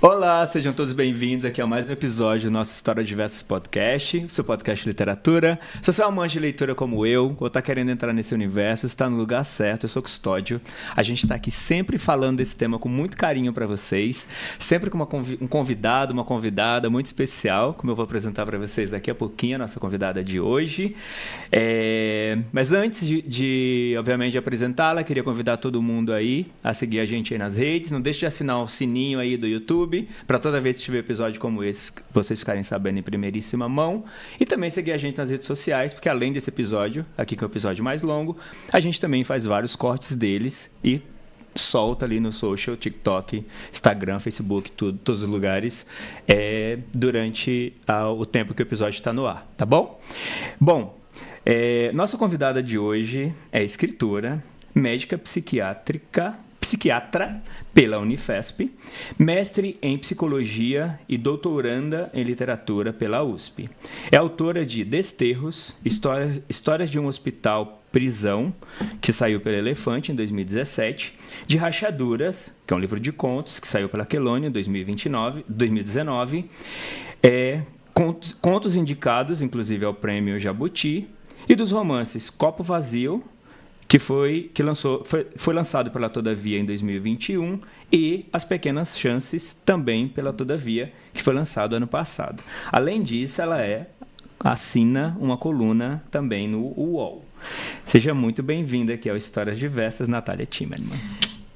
Olá, sejam todos bem-vindos aqui a mais um episódio do nosso História Diversas Podcast, seu podcast de literatura. Se você é um amante de leitura como eu, ou está querendo entrar nesse universo, está no lugar certo. Eu sou Custódio. A gente está aqui sempre falando desse tema com muito carinho para vocês, sempre com um convidado, uma convidada muito especial, como eu vou apresentar para vocês daqui a pouquinho, a nossa convidada de hoje. Mas antes obviamente, de apresentá-la, queria convidar todo mundo aí a seguir a gente aí nas redes. Não deixe de assinar o sininho aí do YouTube, para toda vez que tiver episódio como esse, vocês ficarem sabendo em primeiríssima mão. E também seguir a gente nas redes sociais, porque além desse episódio, aqui que é o episódio mais longo, a gente também faz vários cortes deles e solta ali no social, TikTok, Instagram, Facebook, todos os lugares, durante o tempo que o episódio está no ar, tá bom? Bom, nossa convidada de hoje é escritora, médica psiquiatra pela Unifesp, mestre em psicologia e doutoranda em literatura pela USP. É autora de Desterros, Histórias de um Hospital Prisão, que saiu pela Elefante em 2017, de Rachaduras, que é um livro de contos, que saiu pela Quelônia em 2019, contos indicados, inclusive, ao Prêmio Jabuti, e dos romances Copo Vazio, que foi lançado pela Todavia em 2021, e As Pequenas Chances, também pela Todavia, que foi lançado ano passado. Além disso, ela assina uma coluna também no UOL. Seja muito bem-vinda aqui ao Histórias Diversas, Natália Timmerman.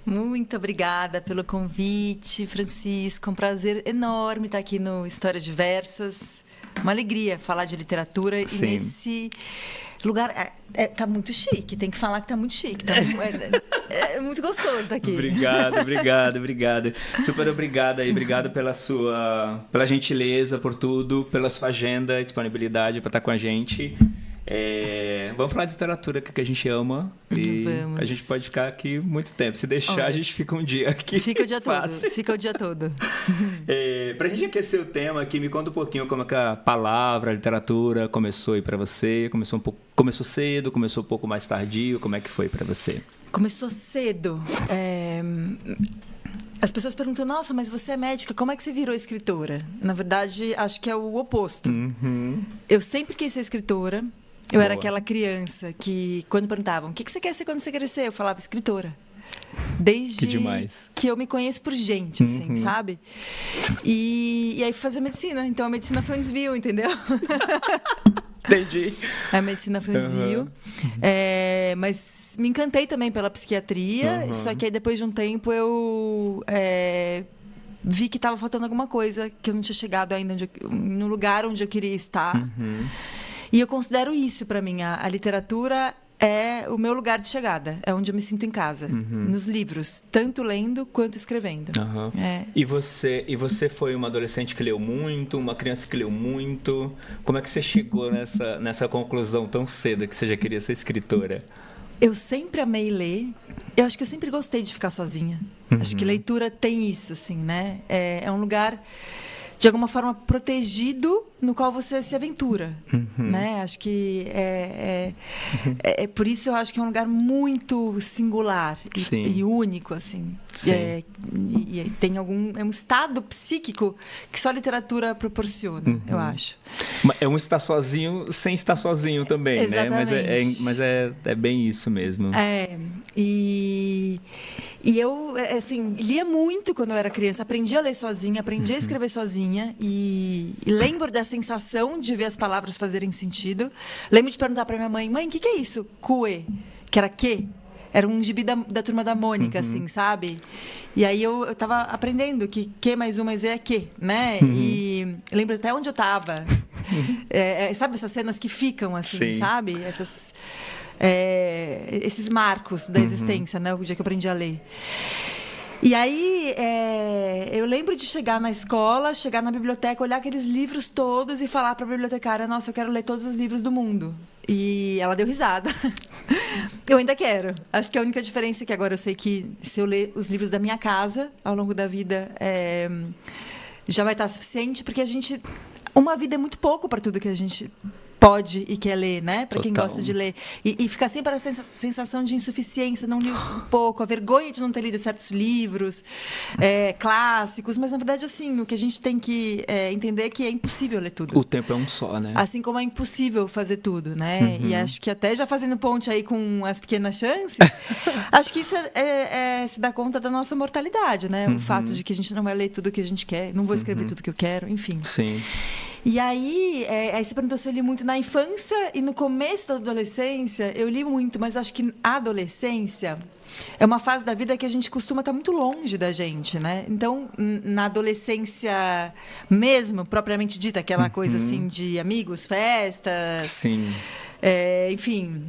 Muito obrigada pelo convite, Francisco. Um prazer enorme estar aqui no Histórias Diversas. Uma alegria falar de literatura. Sim. E nesse lugar tá muito chique, tem que falar que tá muito chique, é muito gostoso estar aqui. Obrigado. Super obrigado aí, obrigado pela gentileza, por tudo, pela sua agenda e disponibilidade para estar com a gente. Vamos falar de literatura que a gente ama e Vamos. A gente pode ficar aqui muito tempo. Se deixar, a gente fica um dia aqui. Fica o dia todo. Pra gente aquecer o tema aqui, me conta um pouquinho como é que a palavra, a literatura começou aí pra você. Começou cedo, começou um pouco mais tardio, como é que foi pra você? Começou cedo. As pessoas perguntam, nossa, mas você é médica, como é que você virou escritora? Na verdade, acho que é o oposto. Uhum. Eu sempre quis ser escritora. Eu Boa. era aquela criança que, quando perguntavam, o que você quer ser quando você crescer? Eu falava, escritora. Desde que eu me conheço por gente, assim, sabe? E aí fui fazer medicina. Então, a medicina foi um desvio, entendeu? Entendi. A medicina foi um desvio. Mas me encantei também pela psiquiatria. Só que aí, depois de um tempo, eu vi que estava faltando alguma coisa, que eu não tinha chegado ainda no lugar onde eu queria estar. E eu considero isso para mim. A literatura é o meu lugar de chegada. É onde eu me sinto em casa. Nos livros. Tanto lendo quanto escrevendo. E você foi uma adolescente que leu muito? Uma criança que leu muito? Como é que você chegou nessa conclusão tão cedo que você já queria ser escritora? Eu sempre amei ler. Eu acho que eu sempre gostei de ficar sozinha. Acho que leitura tem isso, assim, né? É um lugar, de alguma forma, protegido, no qual você se aventura, né? Acho que por isso eu acho que é um lugar muito singular e único, assim. E tem é um estado psíquico que só a literatura proporciona, eu acho. É um estar sozinho sem estar sozinho também, exatamente, né? Mas é bem isso mesmo. E eu, assim, lia muito quando eu era criança. Aprendi a ler sozinha, aprendi a escrever sozinha. E lembro da sensação de ver as palavras fazerem sentido. Lembro de perguntar para minha mãe, o que é isso? Cue, que era que? Era um gibi da Turma da Mônica, assim, sabe? E aí eu estava aprendendo que mais um mais é que, né? E lembro até onde eu estava. Sabe essas cenas que ficam, assim, sabe? Esses marcos da existência, né? O dia que eu aprendi a ler. E aí, eu lembro de chegar na escola, chegar na biblioteca, olhar aqueles livros todos e falar para a bibliotecária, nossa, eu quero ler todos os livros do mundo. E ela deu risada. Eu ainda quero. Acho que a única diferença é que agora eu sei que se eu ler os livros da minha casa ao longo da vida, já vai estar suficiente, porque uma vida é muito pouco para tudo que a gente pode e quer ler, né? Para quem Total. gosta de ler. E fica sempre a sensação de insuficiência, não li um pouco, a vergonha de não ter lido certos livros clássicos, mas na verdade, assim, o que a gente tem que entender é que é impossível ler tudo. O tempo é um só, né? Assim como é impossível fazer tudo, né? E acho que até já fazendo ponte aí com As Pequenas Chances, acho que isso se dá conta da nossa mortalidade, né? O fato de que a gente não vai ler tudo que a gente quer, não vou escrever tudo que eu quero, enfim. Sim. E aí você perguntou se eu li muito na infância e no começo da adolescência, eu li muito, mas acho que a adolescência é uma fase da vida que a gente costuma estar muito longe da gente, né? Então, na adolescência mesmo, propriamente dita, aquela coisa assim de amigos, festas... Sim. Enfim,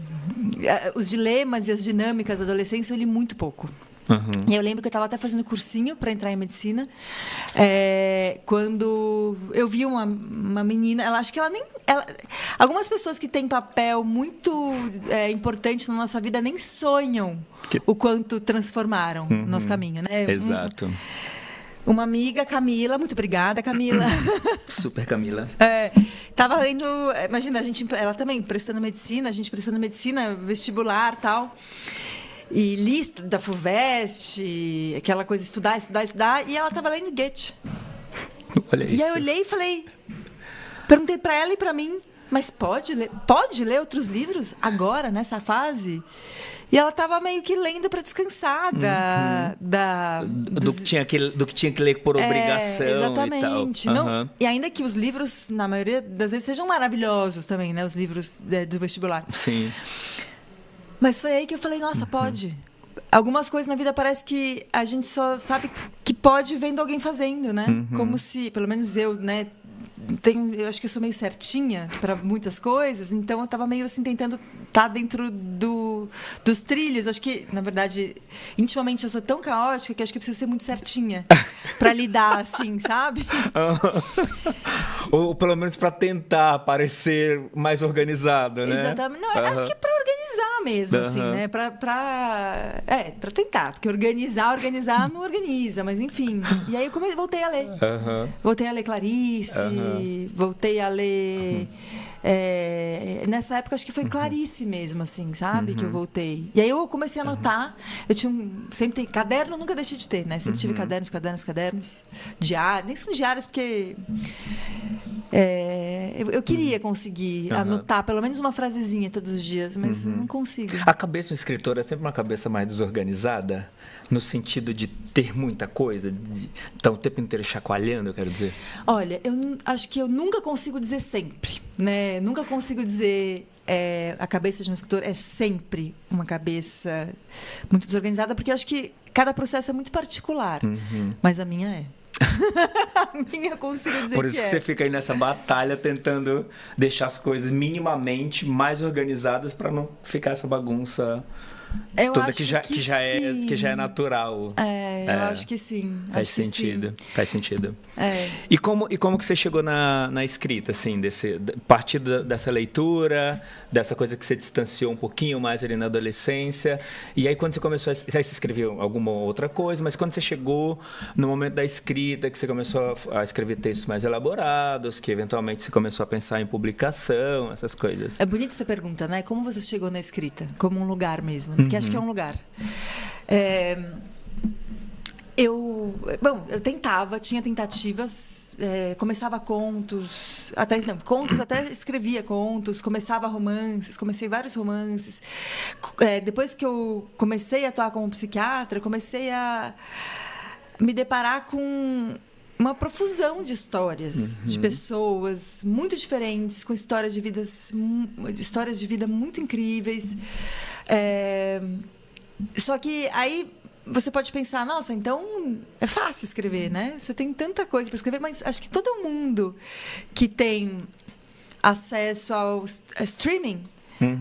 os dilemas e as dinâmicas da adolescência eu li muito pouco. E eu lembro que eu estava até fazendo cursinho para entrar em medicina, quando eu vi uma menina, acho que algumas pessoas que têm papel muito importante na nossa vida nem sonham o quanto transformaram o nosso caminho, né? Exato. Uma amiga, Camila, muito obrigada, Camila. Super Camila. Tava lendo, imagina, ela também prestando medicina, a gente prestando medicina, vestibular, tal. E lista da FUVEST, aquela coisa, estudar, e ela estava lendo Goethe. Olha isso. E aí eu olhei e falei, perguntei para ela e para mim, mas pode ler outros livros agora, nessa fase? E ela estava meio que lendo para descansar do que tinha que ler por obrigação. Exatamente. E tal. E ainda que os livros, na maioria das vezes, sejam maravilhosos também, né? Os livros do vestibular. Sim. Mas foi aí que eu falei, nossa, pode. Algumas coisas na vida parece que a gente só sabe que pode vendo alguém fazendo, né? Como se, pelo menos eu, né? Eu acho que eu sou meio certinha para muitas coisas, então eu estava meio assim tentando estar dentro dos trilhos. Acho que, na verdade, intimamente eu sou tão caótica que acho que eu preciso ser muito certinha para lidar assim, sabe? Ou pelo menos para tentar parecer mais organizado, né? Exatamente. Não, acho que é para organizar mesmo, assim, né? Para tentar, porque organizar não organiza, mas enfim. E aí eu voltei a ler. Voltei a ler Clarice, voltei a ler... nessa época, acho que foi Clarice mesmo, assim, sabe? Que eu voltei. E aí eu comecei a anotar. Eu sempre tem caderno, eu nunca deixei de ter, né? Sempre tive cadernos, diários. Nem são diários, porque... eu queria conseguir anotar pelo menos uma frasezinha todos os dias, mas não consigo. A cabeça do escritor é sempre uma cabeça mais desorganizada, no sentido de ter muita coisa, de estar o tempo inteiro chacoalhando, eu quero dizer. Olha, eu acho que eu nunca consigo dizer sempre, né? Nunca consigo dizer a cabeça de um escritor é sempre uma cabeça muito desorganizada, porque eu acho que cada processo é muito particular, mas a minha é. A minha eu consigo dizer. Por isso que você fica aí nessa batalha tentando deixar as coisas minimamente mais organizadas para não ficar essa bagunça toda que já é natural. Eu acho que sim. Faz sentido. É. E como que você chegou na escrita, assim, a partir dessa leitura, dessa coisa que você distanciou um pouquinho mais ali na adolescência, e aí quando você começou você escreveu alguma outra coisa, mas quando você chegou no momento da escrita, que você começou a escrever textos mais elaborados, que eventualmente você começou a pensar em publicação, essas coisas. É bonito essa pergunta, né? Como você chegou na escrita? Como um lugar mesmo, porque acho que é um lugar. Eu tentava, tinha tentativas, começava contos, até escrevia contos, começava romances, comecei vários romances. Depois que eu comecei a atuar como psiquiatra, comecei a me deparar com uma profusão de histórias, de pessoas muito diferentes, com histórias de vida muito incríveis. Só que aí você pode pensar, nossa, então é fácil escrever, né? Você tem tanta coisa para escrever, mas acho que todo mundo que tem acesso ao streaming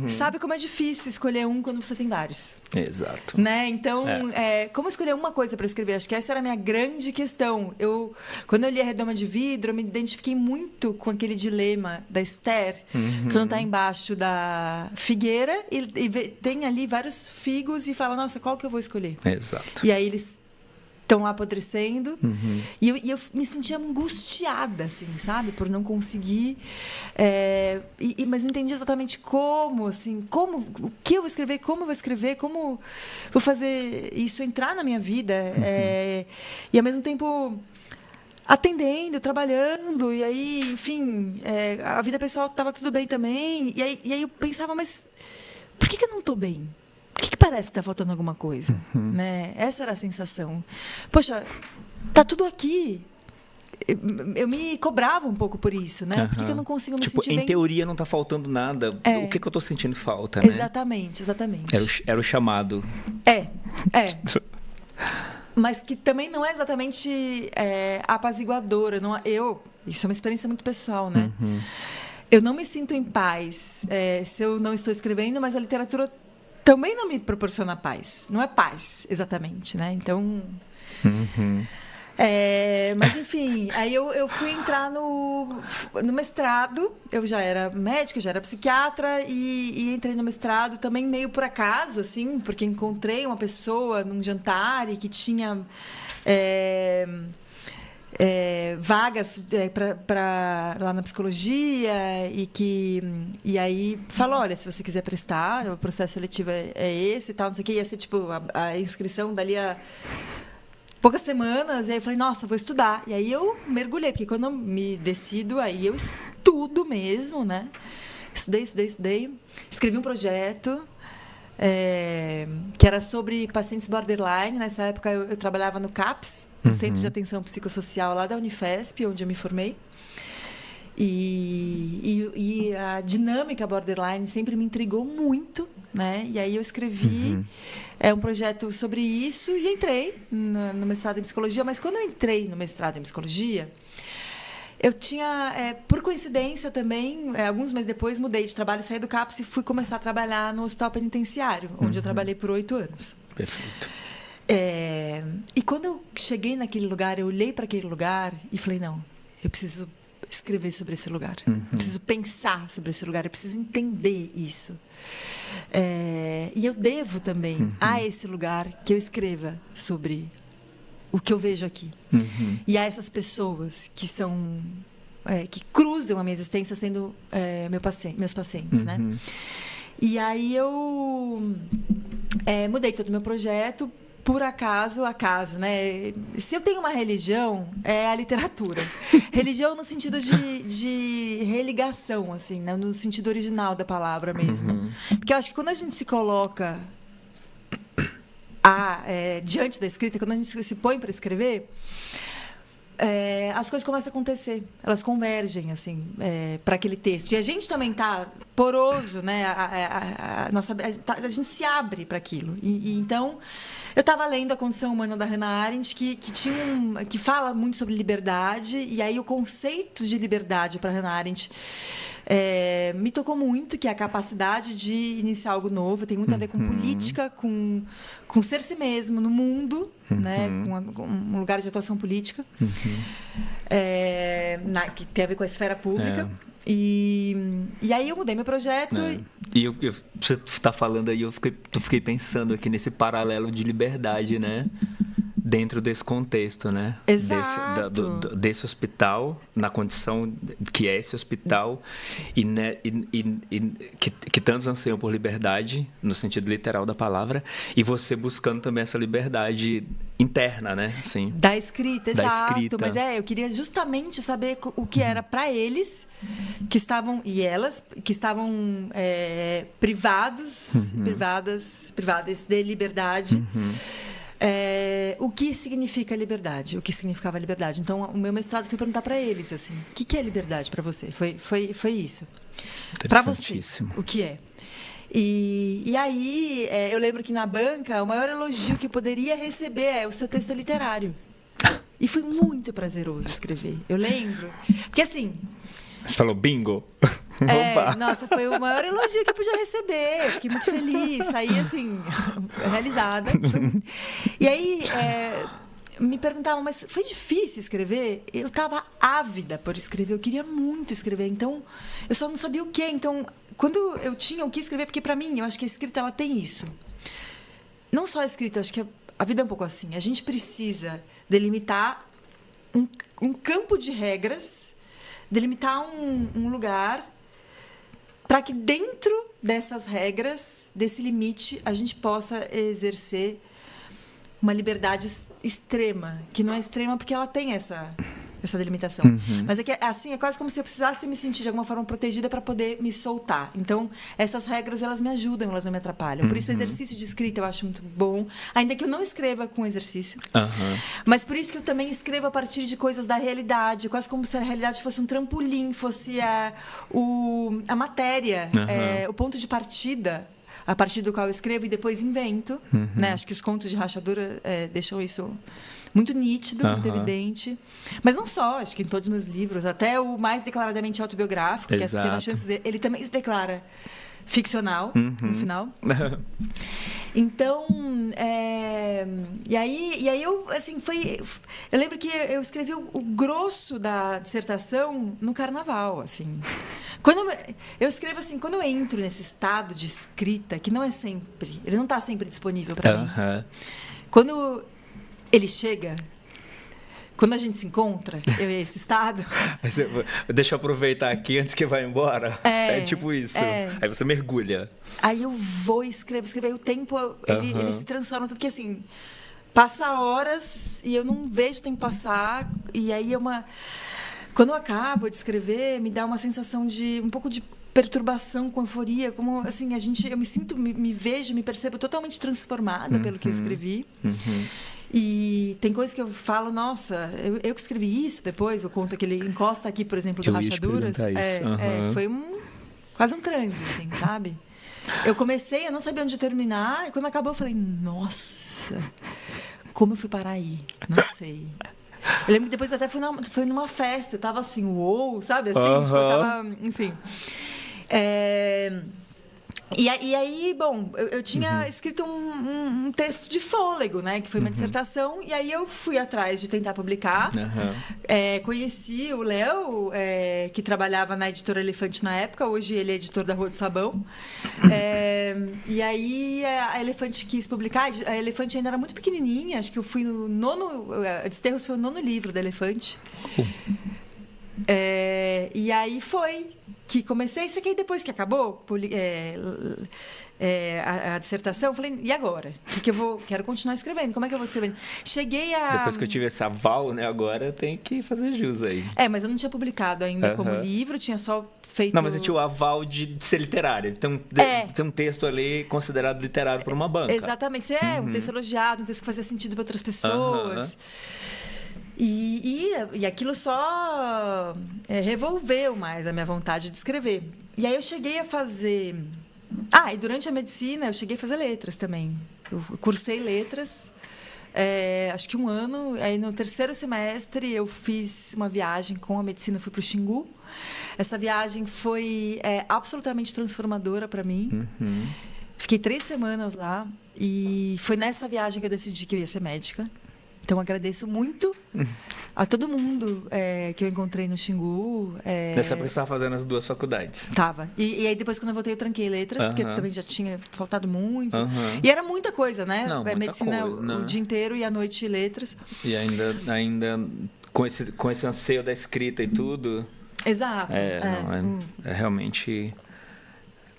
sabe como é difícil escolher um quando você tem vários. Exato. Né? Então, como escolher uma coisa para escrever? Acho que essa era a minha grande questão. Quando eu li A Redoma de Vidro, eu me identifiquei muito com aquele dilema da Esther, quando está embaixo da figueira e tem ali vários figos e fala, nossa, qual que eu vou escolher? Exato. E aí eles estão lá apodrecendo. E eu me sentia angustiada, assim, sabe? Por não conseguir. Mas não entendi exatamente como, assim, o que eu vou escrever, como eu vou escrever, como vou fazer isso entrar na minha vida. E, ao mesmo tempo, atendendo, trabalhando, e aí, enfim, a vida pessoal estava tudo bem também. E aí eu pensava, mas por que eu não estou bem? Por que parece que está faltando alguma coisa? Né? Essa era a sensação. Poxa, tá tudo aqui. Eu me cobrava um pouco por isso, né? Por que eu não consigo me sentir bem? Em teoria não está faltando nada. O que eu estou sentindo falta, né? Exatamente. Era o chamado. Mas que também não é exatamente apaziguadora. Isso é uma experiência muito pessoal, né? Eu não me sinto em paz se eu não estou escrevendo, mas a literatura também não me proporciona paz. Não é paz, exatamente, né? Então... mas, enfim, aí eu fui entrar no mestrado. Eu já era médica, já era psiquiatra e entrei no mestrado também meio por acaso, assim, porque encontrei uma pessoa num jantar e que tinha vagas lá na psicologia e aí falou, olha, se você quiser prestar, o processo seletivo é esse e tal, não sei o que, ia ser tipo a inscrição dali a poucas semanas, e aí eu falei, nossa, vou estudar. E aí eu mergulhei, porque quando eu me decido, aí eu estudo mesmo, né? Estudei. Escrevi um projeto que era sobre pacientes borderline. Nessa época eu trabalhava no CAPS, no Centro de Atenção Psicossocial lá da Unifesp, onde eu me formei. E a dinâmica borderline sempre me intrigou muito, né? E aí eu escrevi um projeto sobre isso e entrei no mestrado em psicologia. Mas quando eu entrei no mestrado em psicologia, eu tinha, por coincidência também, alguns meses depois, mudei de trabalho, saí do CAPS e fui começar a trabalhar no hospital penitenciário, onde eu trabalhei por 8 anos. Perfeito. E quando eu cheguei naquele lugar, eu olhei para aquele lugar e falei, não, eu preciso escrever sobre esse lugar. Eu preciso pensar sobre esse lugar. Eu preciso entender isso. E eu devo também a esse lugar que eu escreva sobre o que eu vejo aqui. E a essas pessoas que são... que cruzam a minha existência sendo meus pacientes, né? E aí eu mudei todo o meu projeto. Por acaso, né? Se eu tenho uma religião, é a literatura. Religião no sentido de religação, assim, né? No sentido original da palavra mesmo. Porque eu acho que quando a gente se coloca diante da escrita, quando a gente se põe para escrever, as coisas começam a acontecer, elas convergem assim para aquele texto. E a gente também está poroso, né? A gente se abre para aquilo. Então, eu estava lendo A Condição Humana da Hannah Arendt, que fala muito sobre liberdade, e aí o conceito de liberdade para Hannah Arendt me tocou muito, que é a capacidade de iniciar algo novo. Tem muito a ver com política, com ser si mesmo no mundo, né? Com um lugar de atuação política, que tem a ver com a esfera pública. E aí eu mudei meu projeto. E você está falando aí, eu fiquei pensando aqui nesse paralelo de liberdade, né? Dentro desse contexto, né? Exato. Desse hospital, na condição que é esse hospital, que tantos anseiam por liberdade, no sentido literal da palavra, e você buscando também essa liberdade interna, né? Sim. Da escrita, exato. Escrita. Mas eu queria justamente saber o que era para eles que estavam, e elas que estavam privadas de liberdade. O que significa liberdade? O que significava liberdade? Então, o meu mestrado foi perguntar para eles assim: o que é liberdade para você? Foi isso. Para você, o que é? E aí, eu lembro que na banca, o maior elogio que eu poderia receber é: o seu texto é literário. E foi muito prazeroso escrever. Eu lembro. Porque assim... Você falou bingo? Nossa, foi o maior elogio que eu podia receber. Fiquei muito feliz, saí assim, realizada. E aí, me perguntavam, mas foi difícil escrever? Eu estava ávida por escrever, eu queria muito escrever, então eu só não sabia o quê. Então, quando eu tinha o que escrever, porque para mim, eu acho que a escrita ela tem isso. Não só a escrita, eu acho que a vida é um pouco assim. A gente precisa delimitar um campo de regras, delimitar um lugar para que dentro dessas regras, desse limite, a gente possa exercer uma liberdade extrema, que não é extrema porque ela tem essa delimitação. Mas é que, assim, é quase como se eu precisasse me sentir de alguma forma protegida para poder me soltar. Então, essas regras, elas me ajudam, elas não me atrapalham. Por isso, o exercício de escrita eu acho muito bom, ainda que eu não escreva com exercício. Mas por isso que eu também escrevo a partir de coisas da realidade, quase como se a realidade fosse um trampolim, fosse a matéria, o ponto de partida, a partir do qual eu escrevo e depois invento. Né? Acho que os contos de rachadura deixam isso muito nítido, muito evidente. Mas não só, acho que em todos os meus livros, até o mais declaradamente autobiográfico, que é As Pequenas Chances, ele também se declara ficcional, no final. Então, e aí eu, assim, eu lembro que eu escrevi o grosso da dissertação no carnaval, assim. Quando eu escrevo assim, quando eu entro nesse estado de escrita, que não é sempre, ele não está sempre disponível para mim. Quando ele chega, quando a gente se encontra, esse estado... Deixa eu aproveitar aqui antes que vá embora. É tipo isso. Aí você mergulha. Aí eu vou e escrevo. Aí o tempo, ele se transforma. Tanto que, assim, passa horas e eu não vejo o tempo passar. E aí quando eu acabo de escrever, me dá uma sensação de um pouco de perturbação com euforia. Como, assim, eu me sinto, me vejo, me percebo totalmente transformada pelo que eu escrevi. E tem coisas que eu falo, nossa, eu que escrevi isso depois, eu conto que ele encosta aqui, por exemplo, do Rachaduras. Foi quase um transe, assim, sabe? Eu comecei, eu não sabia onde terminar, e quando acabou eu falei, nossa, como eu fui parar aí? Não sei. Eu lembro que depois até fui numa festa, eu tava assim, uou, sabe? Assim, tipo, eu tava, enfim. E aí, bom, eu tinha escrito um texto de fôlego, né? Que foi uma dissertação. E aí eu fui atrás de tentar publicar. Conheci o Léo, que trabalhava na editora Elefante na época. Hoje ele é editor da Rua do Sabão. E aí a Elefante quis publicar. A Elefante ainda era muito pequenininha. Acho que eu fui no 9º... Desterros foi o 9º livro da Elefante. E aí foi que comecei, isso aqui depois que acabou a dissertação, eu falei, e agora? Quero continuar escrevendo, como é que eu vou escrevendo? Depois que eu tive esse aval, né, agora eu tenho que fazer jus aí. Mas eu não tinha publicado ainda como livro, tinha só feito... Não, mas eu tinha o aval de ser literária, tem um texto ali considerado literário por uma banca. Exatamente, um texto elogiado, um texto que fazia sentido para outras pessoas... E aquilo só revolveu mais a minha vontade de escrever. E aí eu cheguei a fazer... e durante a medicina eu cheguei a fazer letras também. Eu cursei letras, acho que 1 ano. Aí no 3º semestre eu fiz uma viagem com a medicina, fui para o Xingu. Essa viagem foi absolutamente transformadora para mim. Fiquei 3 semanas lá e foi nessa viagem que eu decidi que eu ia ser médica. Então, agradeço muito a todo mundo que eu encontrei no Xingu. Nessa época você estava fazendo as 2 faculdades. Tava. E aí, depois, quando eu voltei, eu tranquei letras, porque também já tinha faltado muito. E era muita coisa, né? Não, muita medicina coisa, o dia inteiro e à noite letras. E ainda com esse anseio da escrita e tudo... Exato. É realmente...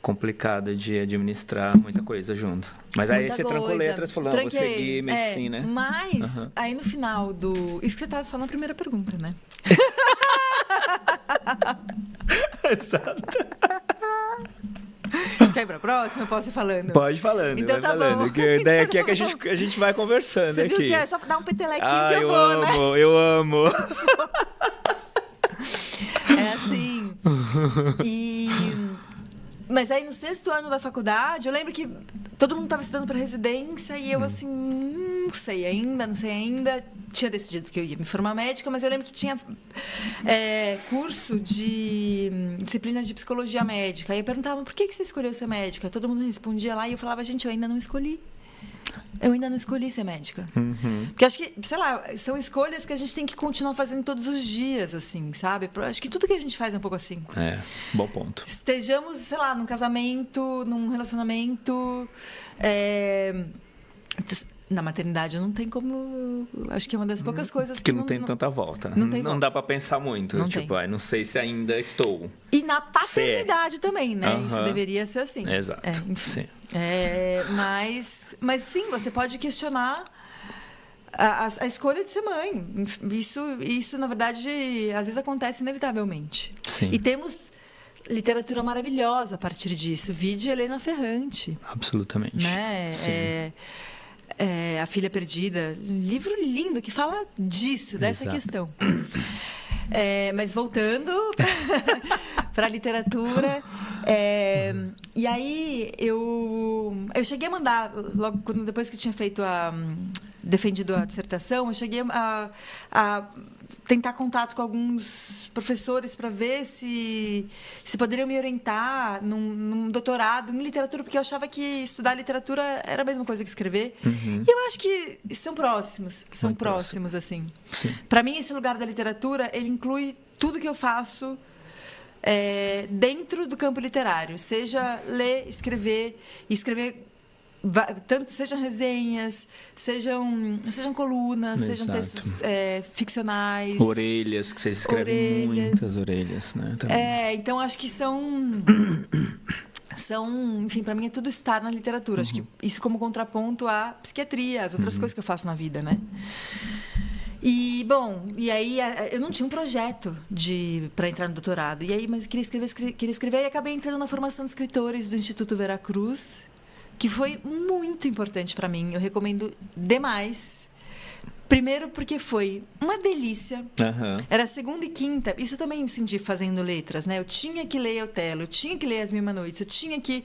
complicado de administrar muita coisa junto. Mas aí você trancou letras falando, vou seguir medicina. Mas, aí no final do... Isso que você tá só na primeira pergunta, né? Exato. Você quer ir pra próxima? Eu posso ir falando? Pode ir falando. Então tá falando. bom. Que a ideia aqui é que a gente vai conversando. Você viu aqui. que é só dar um petelequinho que eu vou, amo, né? Eu amo. É assim. Mas aí, no 6º ano da faculdade, eu lembro que todo mundo estava estudando para residência e eu, assim, não sei ainda. Tinha decidido que eu ia me formar médica, mas eu lembro que tinha curso de disciplina de psicologia médica. Aí eu perguntava, por que você escolheu ser médica? Todo mundo respondia lá e eu falava, gente, eu ainda não escolhi. Eu ainda não escolhi ser médica. Porque acho que, sei lá, são escolhas que a gente tem que continuar fazendo todos os dias, assim, sabe? Acho que tudo que a gente faz é um pouco assim. Bom ponto. Estejamos, sei lá, num casamento, num relacionamento, Na maternidade não tem como... Acho que é uma das poucas coisas que não tem tanta volta. Não dá pra pensar muito. Não tipo, não sei se ainda estou. E na paternidade também, né? Isso deveria ser assim. Exato. Sim. Mas sim, você pode questionar a escolha de ser mãe. Isso, na verdade, às vezes acontece inevitavelmente. Sim. E temos literatura maravilhosa a partir disso. Vide Helena Ferrante. Absolutamente. Né? Sim. A Filha Perdida, livro lindo que fala disso, dessa questão. Mas voltando para a literatura, e aí eu cheguei a mandar, logo depois que eu tinha defendido a dissertação, eu cheguei a tentar contato com alguns professores para ver se poderiam me orientar num doutorado em literatura, porque eu achava que estudar literatura era a mesma coisa que escrever. E eu acho que são próximos, assim. Para mim, esse lugar da literatura, ele inclui tudo que eu faço dentro do campo literário, seja ler, escrever tanto sejam resenhas, sejam colunas, sejam textos ficcionais. Orelhas, que vocês escrevem muitas orelhas, né? Também. Então acho que são, enfim, para mim é tudo estar na literatura. Acho que isso como contraponto à psiquiatria, às outras coisas que eu faço na vida, né? E aí eu não tinha um projeto para entrar no doutorado. E aí, mas queria escrever e acabei entrando na formação de escritores do Instituto Veracruz, que foi muito importante para mim. Eu recomendo demais. Primeiro porque foi uma delícia. Era segunda e quinta. Isso eu também senti fazendo letras, né? Eu tinha que ler Otelo, eu tinha que ler As Mil e Uma Noites, eu tinha que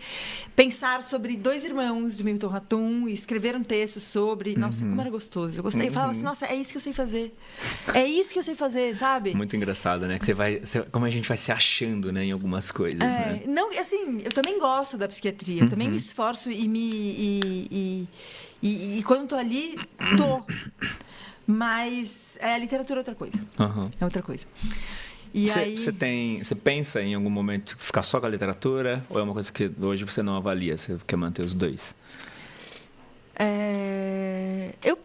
pensar sobre dois irmãos de Milton Ratum e escrever um texto sobre... Nossa, como era gostoso. Eu gostei. Eu falava assim, nossa, é isso que eu sei fazer. É isso que eu sei fazer, sabe? Muito engraçado, né? Que como a gente vai se achando, né, em algumas coisas, né? Não, assim, eu também gosto da psiquiatria. Eu também me esforço e quando estou ali, Mas a literatura é outra coisa. É outra coisa. E aí... Você pensa em algum momento ficar só com a literatura? Ou é uma coisa que hoje você não avalia? Você quer manter os dois? Eu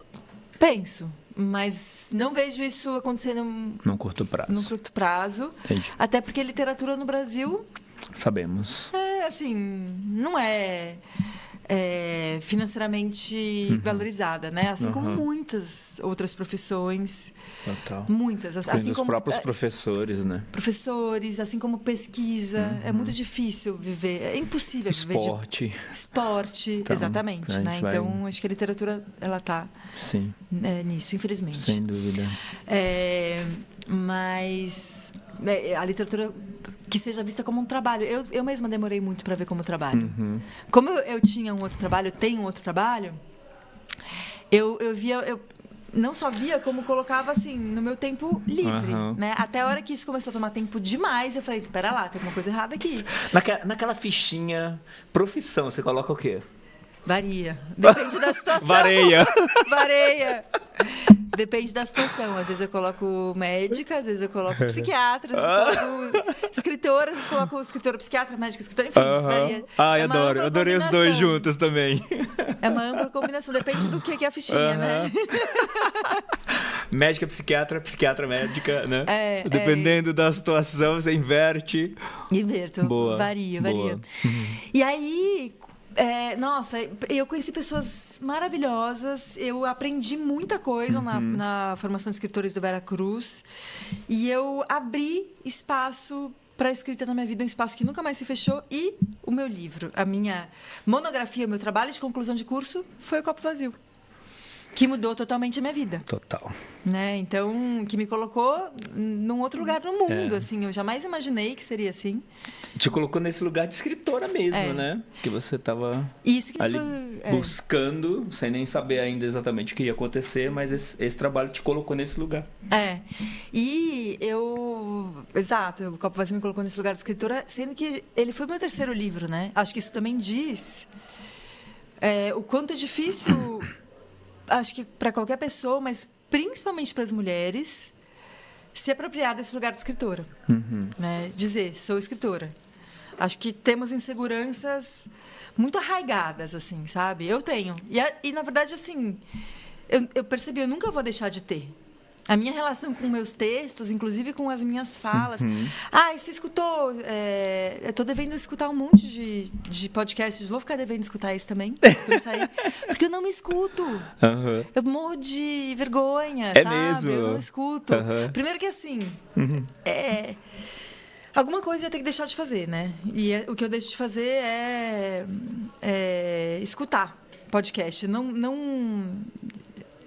penso, mas não vejo isso acontecendo num curto prazo. Num curto prazo. Entendi. Até porque a literatura no Brasil... Sabemos. Assim, não é... financeiramente valorizada, né? Assim como muitas outras profissões. Total. Muitas. Assim os como próprios professores, né? Professores, assim como pesquisa. É muito difícil viver. É impossível viver de... Esporte, então, exatamente. Né? Então, acho que a literatura, ela está nisso, infelizmente. Sem dúvida. Mas a literatura... que seja vista como um trabalho. Eu mesma demorei muito para ver como trabalho. Como eu tinha um outro trabalho, eu tenho um outro trabalho, eu não só via, como colocava assim no meu tempo livre, né? Até a hora que isso começou a tomar tempo demais, eu falei, pera lá, tem alguma coisa errada aqui. Naquela fichinha profissão, você coloca o quê? Varia. Depende da situação. Vareia. Depende da situação. Às vezes eu coloco médica, às vezes eu coloco psiquiatra, às vezes eu coloco escritora, às vezes eu coloco escritora, psiquiatra, médica, escritora, enfim. Varia. Ai, adoro. Adorei os dois juntos também. É uma ampla combinação. Depende do que é a fichinha, né? Médica, psiquiatra, médica, né? Dependendo da situação, você inverte. Inverto. Boa. Varia. E aí... nossa, eu conheci pessoas maravilhosas, eu aprendi muita coisa na formação de escritores do Veracruz e eu abri espaço para a escrita na minha vida, um espaço que nunca mais se fechou, e o meu livro, a minha monografia, o meu trabalho de conclusão de curso foi o Copo Vazio, que mudou totalmente a minha vida. Total. Né? Então, que me colocou num outro lugar no mundo, assim. Eu jamais imaginei que seria assim. Te colocou nesse lugar de escritora mesmo, né? Que você estava ali buscando, sem nem saber ainda exatamente o que ia acontecer, mas esse trabalho te colocou nesse lugar. E exato, o Copo Vazio me colocou nesse lugar de escritora, sendo que ele foi meu terceiro livro, né? Acho que isso também diz o quanto é difícil... Acho que para qualquer pessoa, mas principalmente para as mulheres, se apropriar desse lugar de escritora. Né? Dizer, sou escritora. Acho que temos inseguranças muito arraigadas, assim, sabe? Eu tenho. E na verdade, assim, eu percebi, eu nunca vou deixar de ter. A minha relação com meus textos, inclusive com as minhas falas. Você escutou? Eu estou devendo escutar um monte de podcasts. Vou ficar devendo escutar esse também, quando sair. Porque eu não me escuto. Eu morro de vergonha, É sabe? mesmo? Eu não escuto. Primeiro que assim, alguma coisa eu ia ter que deixar de fazer, né? E o que eu deixo de fazer é escutar podcast.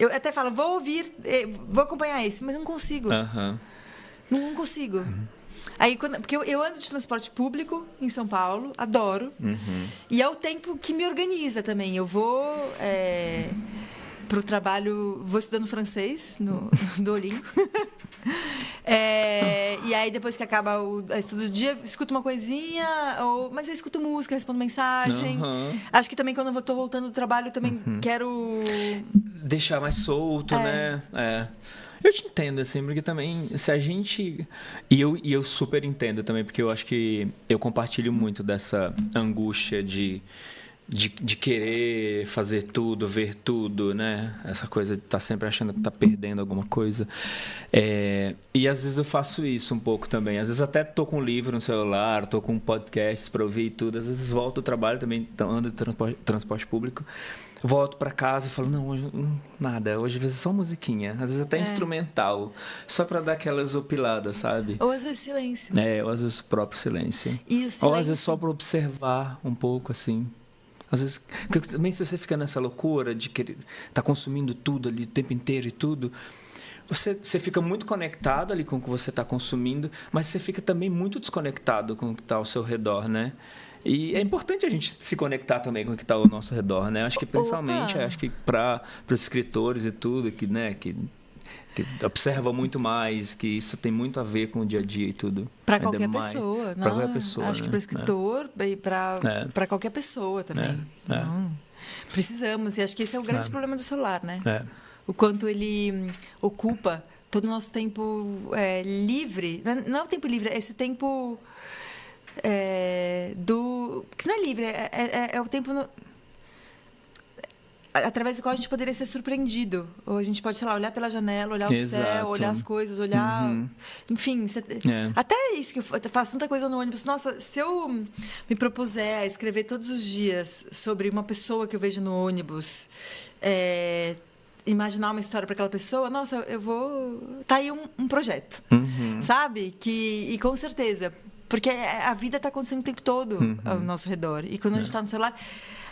Eu até falo, vou ouvir, vou acompanhar esse, mas eu não consigo. Não consigo. Aí, porque eu ando de transporte público em São Paulo, adoro. E é o tempo que me organiza também. Eu vou para o trabalho, vou estudando francês no Duolingo. E aí, depois que acaba o estudo do dia, escuto uma coisinha, mas eu escuto música, respondo mensagem. Acho que também, quando eu estou voltando do trabalho, eu também quero... deixar mais solto, né? Eu te entendo, assim, porque também, se a gente... E eu super entendo também, porque eu acho que eu compartilho muito dessa angústia de querer fazer tudo, ver tudo, né? Essa coisa de estar sempre achando que está perdendo alguma coisa. E às vezes eu faço isso um pouco também. Às vezes até estou com um livro no celular, estou com um podcast para ouvir e tudo. Às vezes volto do trabalho também, ando de transporte público. Volto para casa e falo, não, hoje nada. Hoje às vezes só musiquinha. Às vezes até instrumental. Só para dar aquela exopilada, sabe? Ou às vezes silêncio. Ou às vezes o próprio silêncio. E o silêncio... Ou às vezes só para observar um pouco, assim. Às vezes, também se você fica nessa loucura de querer estar consumindo tudo ali o tempo inteiro e tudo, você fica muito conectado ali com o que você está consumindo, mas você fica também muito desconectado com o que está ao seu redor, né? E é importante a gente se conectar também com o que está ao nosso redor, né? Acho que principalmente, acho que para os escritores e tudo, que observa muito mais, que isso tem muito a ver com o dia a dia e tudo. Para qualquer pessoa. Para qualquer pessoa. Acho que para escritor e para qualquer pessoa também. Precisamos. E acho que esse é o grande problema do celular, né? O quanto ele ocupa todo o nosso tempo livre. Não é o tempo livre, é esse tempo que não é livre, é o tempo... através do qual a gente poderia ser surpreendido. Ou a gente pode, sei lá, olhar pela janela, olhar o céu, olhar as coisas, olhar... Enfim, até isso que eu faço tanta coisa no ônibus. Nossa, se eu me propuser a escrever todos os dias sobre uma pessoa que eu vejo no ônibus, imaginar uma história para aquela pessoa, nossa, eu vou... Tá aí um projeto, sabe? E com certeza, porque a vida está acontecendo o tempo todo ao nosso redor. E quando a gente está no celular...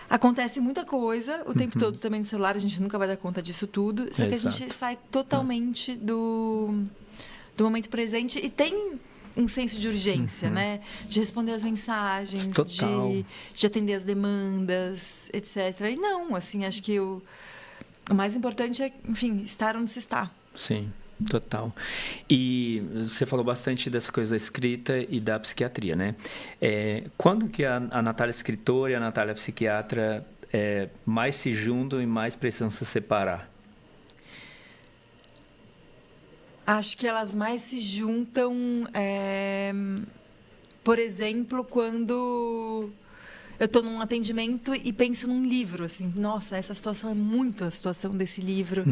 Acontece muita coisa o tempo todo também no celular, a gente nunca vai dar conta disso tudo, só que a gente sai totalmente do momento presente e tem um senso de urgência, né? De responder as mensagens, de atender as demandas, etc. E não, assim, acho que o mais importante é, enfim, estar onde se está. Sim. Total. E você falou bastante dessa coisa da escrita e da psiquiatria, né? Quando que a Natália escritora e a Natália psiquiatra mais se juntam e mais precisam se separar? Acho que elas mais se juntam, por exemplo, quando... eu estou num atendimento e penso num livro, assim, nossa, essa situação é muito a situação desse livro.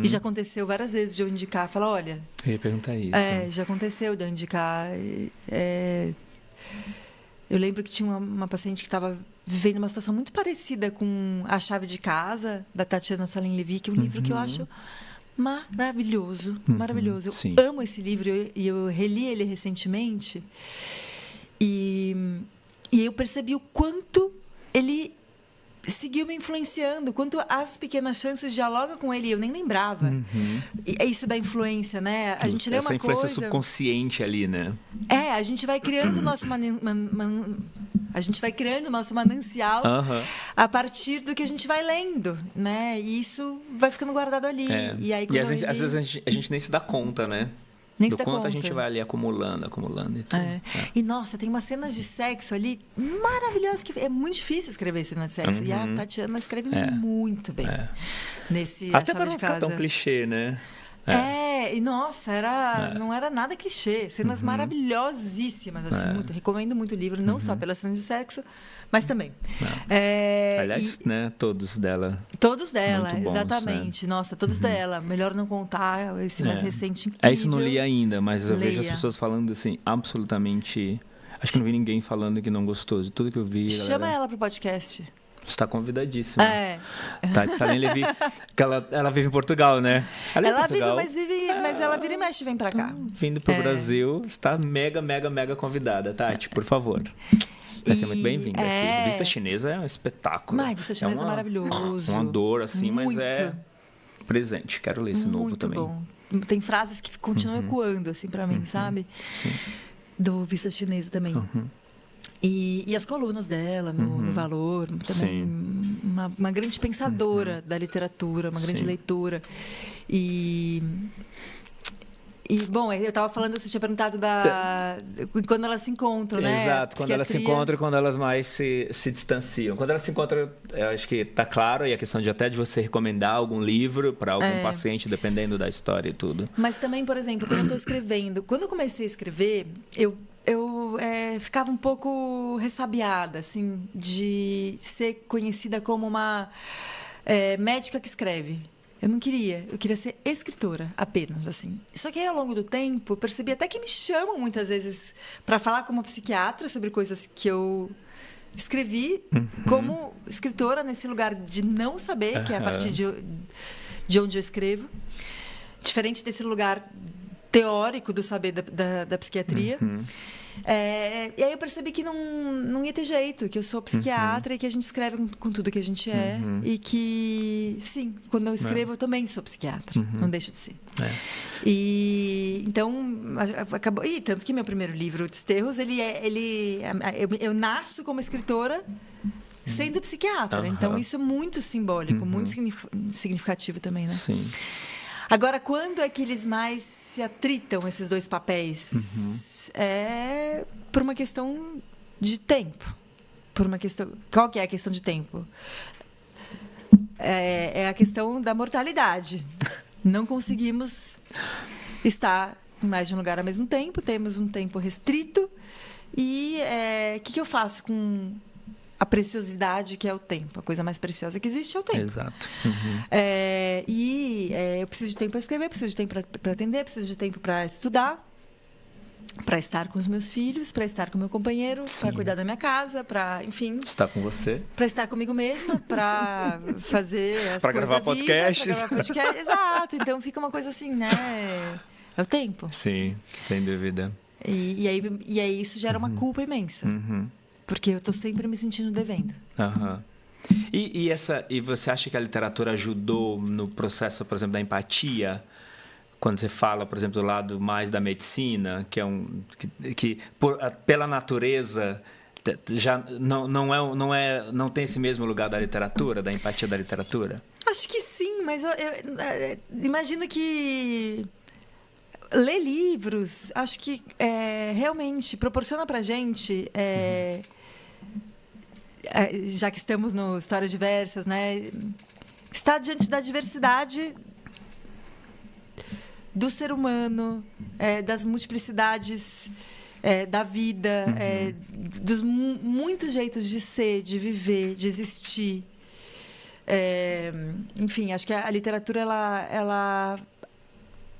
E já aconteceu várias vezes de eu indicar, falar, olha... Eu ia perguntar isso. Já aconteceu de eu indicar. Eu lembro que tinha uma paciente que estava vivendo uma situação muito parecida com A Chave de Casa, da Tatiana Salim-Levy, que é um livro que eu acho maravilhoso, maravilhoso. Eu amo esse livro e eu reli ele recentemente e eu percebi o quanto ele seguiu me influenciando, quanto as pequenas chances dialogam com ele. Eu nem lembrava. E é isso da influência, né? A gente lê uma coisa... Essa influência subconsciente ali, né? A gente vai criando o nosso a gente vai criando o nosso manancial a partir do que a gente vai lendo, né? E isso vai ficando guardado ali. E aí, às vezes a gente nem se dá conta, né? Do quanto a gente vai ali acumulando e tudo. E, nossa, tem umas cenas de sexo ali maravilhosas, que é muito difícil escrever cena de sexo. E a Tatiana escreve muito bem nesse Até A para Chave não de ficar Casa. tão clichê, né? E nossa, não era nada clichê. Cenas maravilhosíssimas, assim, muito. Recomendo muito o livro, não só pelas cenas de sexo, mas também. Aliás, né, todos dela. Todos dela, Muito bons, exatamente. Nossa, todos dela. Melhor não contar, esse mais recente incrível. Isso não li ainda, mas eu vejo as pessoas falando assim, absolutamente... Acho que não vi ninguém falando que não gostou de tudo que eu vi. Chama ela pro podcast. Está convidadíssima. Tati Salem Levi, que ela vive em Portugal, né? Ela vive, mas ela vira e mexe e vem pra cá. Vindo pro Brasil, está mega, mega, mega convidada, Tati, por favor. Vai ser muito bem-vinda aqui. Vista Chinesa é um espetáculo. Vista Chinesa é maravilhoso. Uma dor, assim, muito. Mas é presente. Quero ler esse novo também. Muito bom. Tem frases que continuam ecoando, assim, pra mim, sabe? Sim. Do Vista Chinesa também. E as colunas dela no Valor, também uma grande pensadora da literatura, uma grande leitora. E bom, eu estava falando, você tinha perguntado quando elas se encontram, né? Exato, quando elas se encontram e quando elas mais se distanciam. Quando elas se encontram, eu acho que está claro, e a questão até de você recomendar algum livro para algum paciente, dependendo da história e tudo. Mas também, por exemplo, quando eu estou escrevendo, quando eu comecei a escrever, eu ficava um pouco ressabiada, assim, de ser conhecida como uma médica que escreve. Eu não queria, eu queria ser escritora apenas, assim. Só que aí, ao longo do tempo, eu percebi até que me chamam muitas vezes para falar como psiquiatra sobre coisas que eu escrevi como escritora, nesse lugar de não saber, que é a partir de onde eu escrevo. Diferente desse lugar teórico do saber da psiquiatria. E aí eu percebi que não ia ter jeito, que eu sou psiquiatra e que a gente escreve com tudo que a gente é. E que, sim, quando eu escrevo, eu também sou psiquiatra. Não deixo de ser. E então, acabou. E tanto que meu primeiro livro, Desterros, eu nasço como escritora sendo psiquiatra. Então, isso é muito simbólico, muito significativo também, né? Sim. Agora, quando é que eles mais se atritam, esses dois papéis? É por uma questão de tempo. Qual que é a questão de tempo? É a questão da mortalidade. Não conseguimos estar em mais de um lugar ao mesmo tempo, temos um tempo restrito. E o que eu faço com a preciosidade que é o tempo? A coisa mais preciosa que existe é o tempo. Exato. Eu preciso de tempo para escrever, preciso de tempo para atender, preciso de tempo para estudar, para estar com os meus filhos, para estar com o meu companheiro, para cuidar da minha casa, para, enfim... Estar com você. Para estar comigo mesma, para fazer as pra coisas gravar da podcasts. vida, para gravar podcast. Exato. Então, fica uma coisa assim, né? É o tempo. Sim, sem dúvida. E aí isso gera uma culpa imensa. Porque eu estou sempre me sentindo devendo. E você acha que a literatura ajudou no processo, por exemplo, da empatia? Quando você fala, por exemplo, do lado mais da medicina, que é pela natureza já não tem esse mesmo lugar da literatura, da empatia da literatura? Acho que sim, mas eu imagino que ler livros, acho que realmente proporciona pra gente, já que estamos no Histórias Diversas, né, estar diante da diversidade do ser humano, das multiplicidades da vida, dos muitos jeitos de ser, de viver, de existir. Enfim, acho que a literatura ela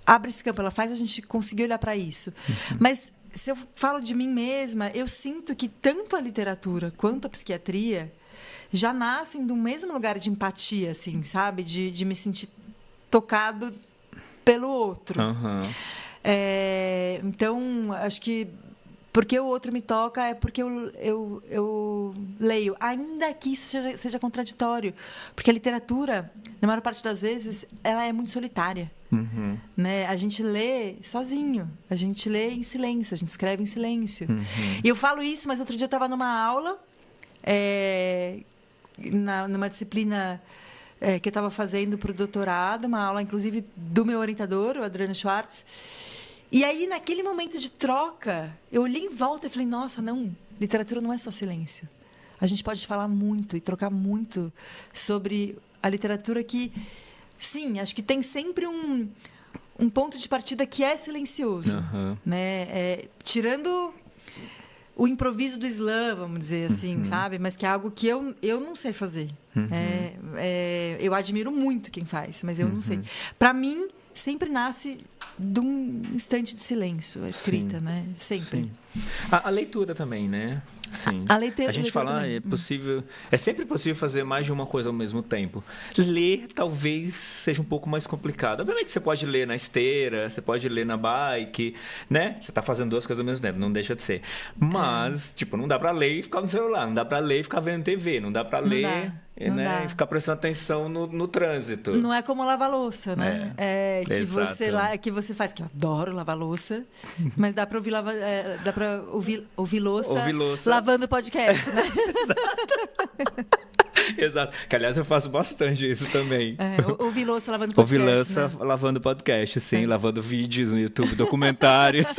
abre esse campo, ela faz a gente conseguir olhar para isso. Mas se eu falo de mim mesma, eu sinto que tanto a literatura quanto a psiquiatria já nascem do mesmo lugar de empatia, assim, sabe? De me sentir tocado pelo outro. Então, acho que porque o outro me toca é porque eu leio, ainda que isso seja contraditório, porque a literatura, na maior parte das vezes, ela é muito solitária. Né? A gente lê sozinho, a gente lê em silêncio, a gente escreve em silêncio. E eu falo isso, mas outro dia eu estava numa aula, numa disciplina que eu estava fazendo para o doutorado, uma aula, inclusive, do meu orientador, o Adriano Schwartz. E aí, naquele momento de troca, eu olhei em volta e falei, nossa, não, literatura não é só silêncio. A gente pode falar muito e trocar muito sobre a literatura que, sim, acho que tem sempre um ponto de partida que é silencioso, né? Tirando o improviso do slam, vamos dizer assim, sabe? Mas que é algo que eu não sei fazer. Eu admiro muito quem faz, mas eu não sei. Para mim, sempre nasce de um instante de silêncio, a escrita, Sim. né? Sempre. Sim. A leitura também, né? Sim. A gente fala, é possível, é sempre possível fazer mais de uma coisa ao mesmo tempo. Ler talvez seja um pouco mais complicado. Obviamente você pode ler na esteira, você pode ler na bike, né? Você tá fazendo duas coisas ao mesmo tempo, não deixa de ser. Mas, tipo, não dá pra ler e ficar no celular, não dá pra ler e ficar vendo TV, não dá pra ler, né? E ficar prestando atenção no trânsito. Não é como lavar louça, né? Exato. Que você faz, que eu adoro lavar louça, mas dá pra ouvir ouvir louça lavando podcast, né? Exato. Que, aliás, eu faço bastante isso também. Ouvir louça lavando podcast. Ouvir louça lavando podcast, sim. Lavando vídeos no YouTube, documentários.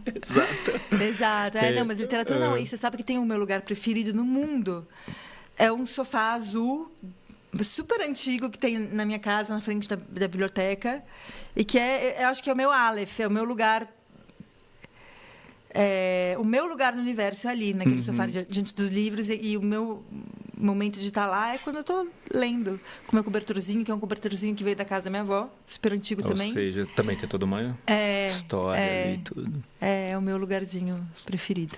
Exato. Não, mas literatura não. E você sabe que tem o meu lugar preferido no mundo. É um sofá azul, super antigo, que tem na minha casa, na frente da biblioteca. E que eu acho que é o meu Aleph, é o meu lugar. O meu lugar no universo é ali, naquele sofá diante dos livros, e o meu momento de estar lá é quando eu estou lendo, com o meu cobertorzinho, que é um cobertorzinho que veio da casa da minha avó, super antigo também. Ou seja, também tem toda uma história ali e tudo. É o meu lugarzinho preferido.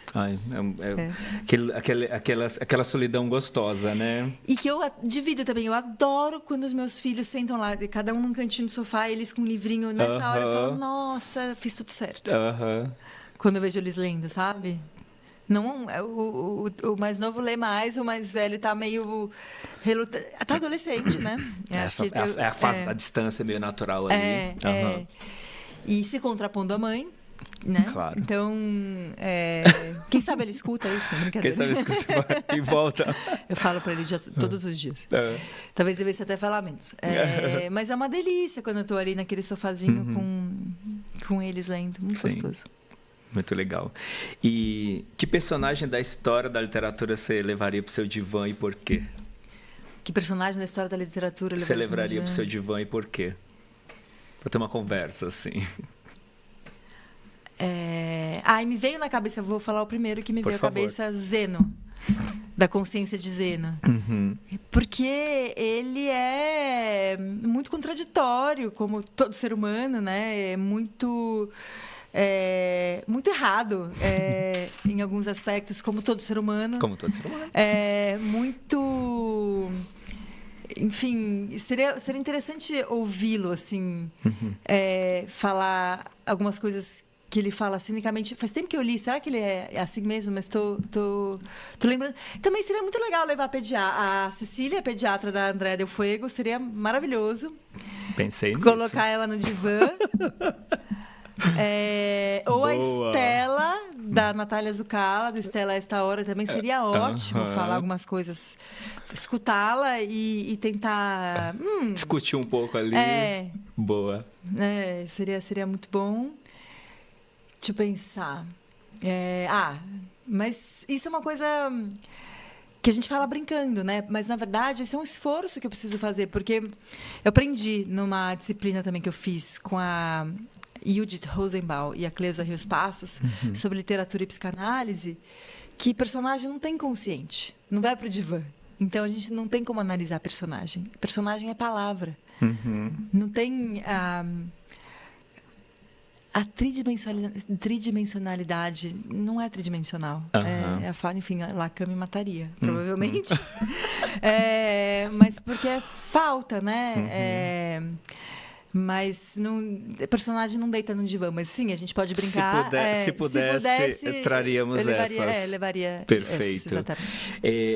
Aquela solidão gostosa, né? E que eu divido também. Eu adoro quando os meus filhos sentam lá, cada um num cantinho do sofá, eles com um livrinho. Nessa hora eu falo, nossa, fiz tudo certo. Quando eu vejo eles lendo, sabe? Não, o mais novo lê mais, o mais velho tá meio relutante. Tá adolescente, né? A fase da distância meio natural ali. E se contrapondo à mãe, né? Claro. Então, quem sabe ele escuta isso, não é brincadeira. Quem sabe ele escuta e volta. Eu falo para ele todos os dias. Talvez devesse até falar menos. Mas é uma delícia quando eu tô ali naquele sofazinho com eles lendo. Muito gostoso. Muito legal. E que personagem da história da literatura você levaria para o seu divã e por quê? Que personagem da história da literatura você levaria para o seu divã e por quê? Para ter uma conversa, assim. Me veio na cabeça, vou falar o primeiro que me veio à cabeça, Zeno. Da consciência de Zeno. Porque ele é muito contraditório, como todo ser humano, né? É muito errado em alguns aspectos, como todo ser humano. Como todo ser humano. Muito... Enfim, seria interessante ouvi-lo, assim, falar algumas coisas que ele fala cinicamente. Faz tempo que eu li, será que ele é assim mesmo? Mas tô lembrando. Também seria muito legal levar a Cecília, a pediatra da Andréa Del Fuego, seria maravilhoso. Pensei nisso. Colocar ela no divã. Ou a Estela, da Natália Zucala, do Estela a Esta Hora, também seria ótimo falar algumas coisas, escutá-la e tentar... discutir um pouco ali. Boa. Seria muito bom. Deixa eu pensar. Mas isso é uma coisa que a gente fala brincando, né? Mas, na verdade, isso é um esforço que eu preciso fazer, porque eu aprendi numa disciplina também que eu fiz com a Judith Rosenbaum e a Cleusa Rios Passos, sobre literatura e psicanálise, que personagem não tem consciente, não vai para o divã. Então, a gente não tem como analisar personagem. Personagem é palavra. Não tem a tridimensionalidade, não é tridimensional. Enfim, Lacan me mataria, provavelmente. Mas porque é falta, né? Mas personagem não deita no divã, mas sim, a gente pode brincar. Se pudesse, traríamos essas. Levaria. Perfeito. Essas, exatamente.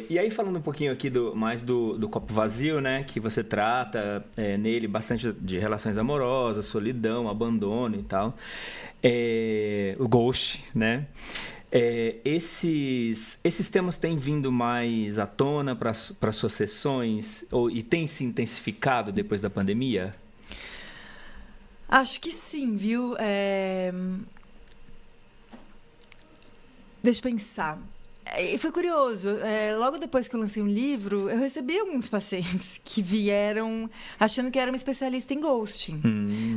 E aí, falando um pouquinho aqui mais do copo vazio, né? Que você trata nele bastante de relações amorosas, solidão, abandono e tal. O ghost, né? Esses temas têm vindo mais à tona para suas sessões e têm se intensificado depois da pandemia? Acho que sim, viu? Deixa eu pensar. E foi curioso. Logo depois que eu lancei um livro, eu recebi alguns pacientes que vieram achando que eu era uma especialista em ghosting.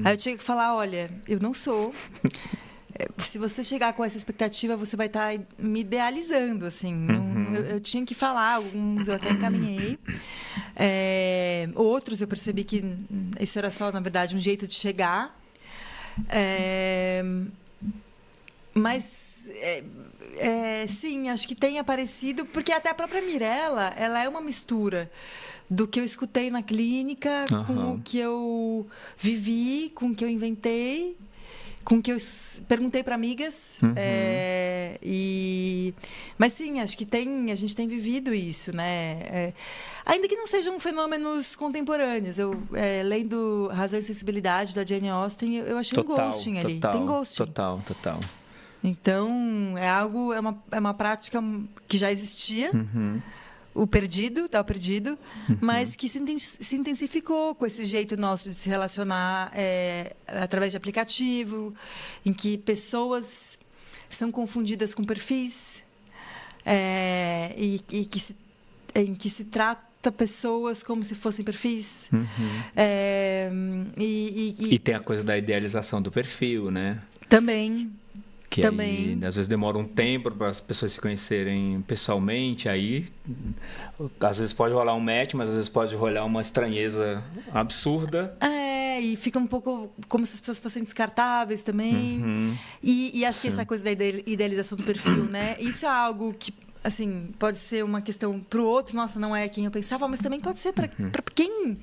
Aí eu tinha que falar, olha, eu não sou. Se você chegar com essa expectativa, você vai estar me idealizando, assim. Eu tinha que falar, alguns eu até encaminhei. Outros eu percebi que isso era só, na verdade, um jeito de chegar. Mas, sim, acho que tem aparecido, porque até a própria Mirella, ela é uma mistura do que eu escutei na clínica, com o que eu vivi, com o que eu inventei, com o que eu perguntei para amigas. Mas sim, acho que a gente tem vivido isso, né? Ainda que não sejam fenômenos contemporâneos. Lendo Razão e Sensibilidade, da Jane Austen, eu achei um ghosting ali. Tem ghosting. Total. Então, é uma prática que já existia, o tal perdido, mas que se intensificou com esse jeito nosso de se relacionar através de aplicativo, em que pessoas são confundidas com perfis, em que se trata pessoas como se fossem perfis. E tem a coisa da idealização do perfil, né? Também. Que aí, às vezes demora um tempo para as pessoas se conhecerem pessoalmente, aí às vezes pode rolar um match, mas às vezes pode rolar uma estranheza absurda. E fica um pouco como se as pessoas fossem descartáveis também. E acho que essa coisa da idealização do perfil, né? Isso é algo que, assim, pode ser uma questão para o outro, nossa, não é quem eu pensava, mas também pode ser para quem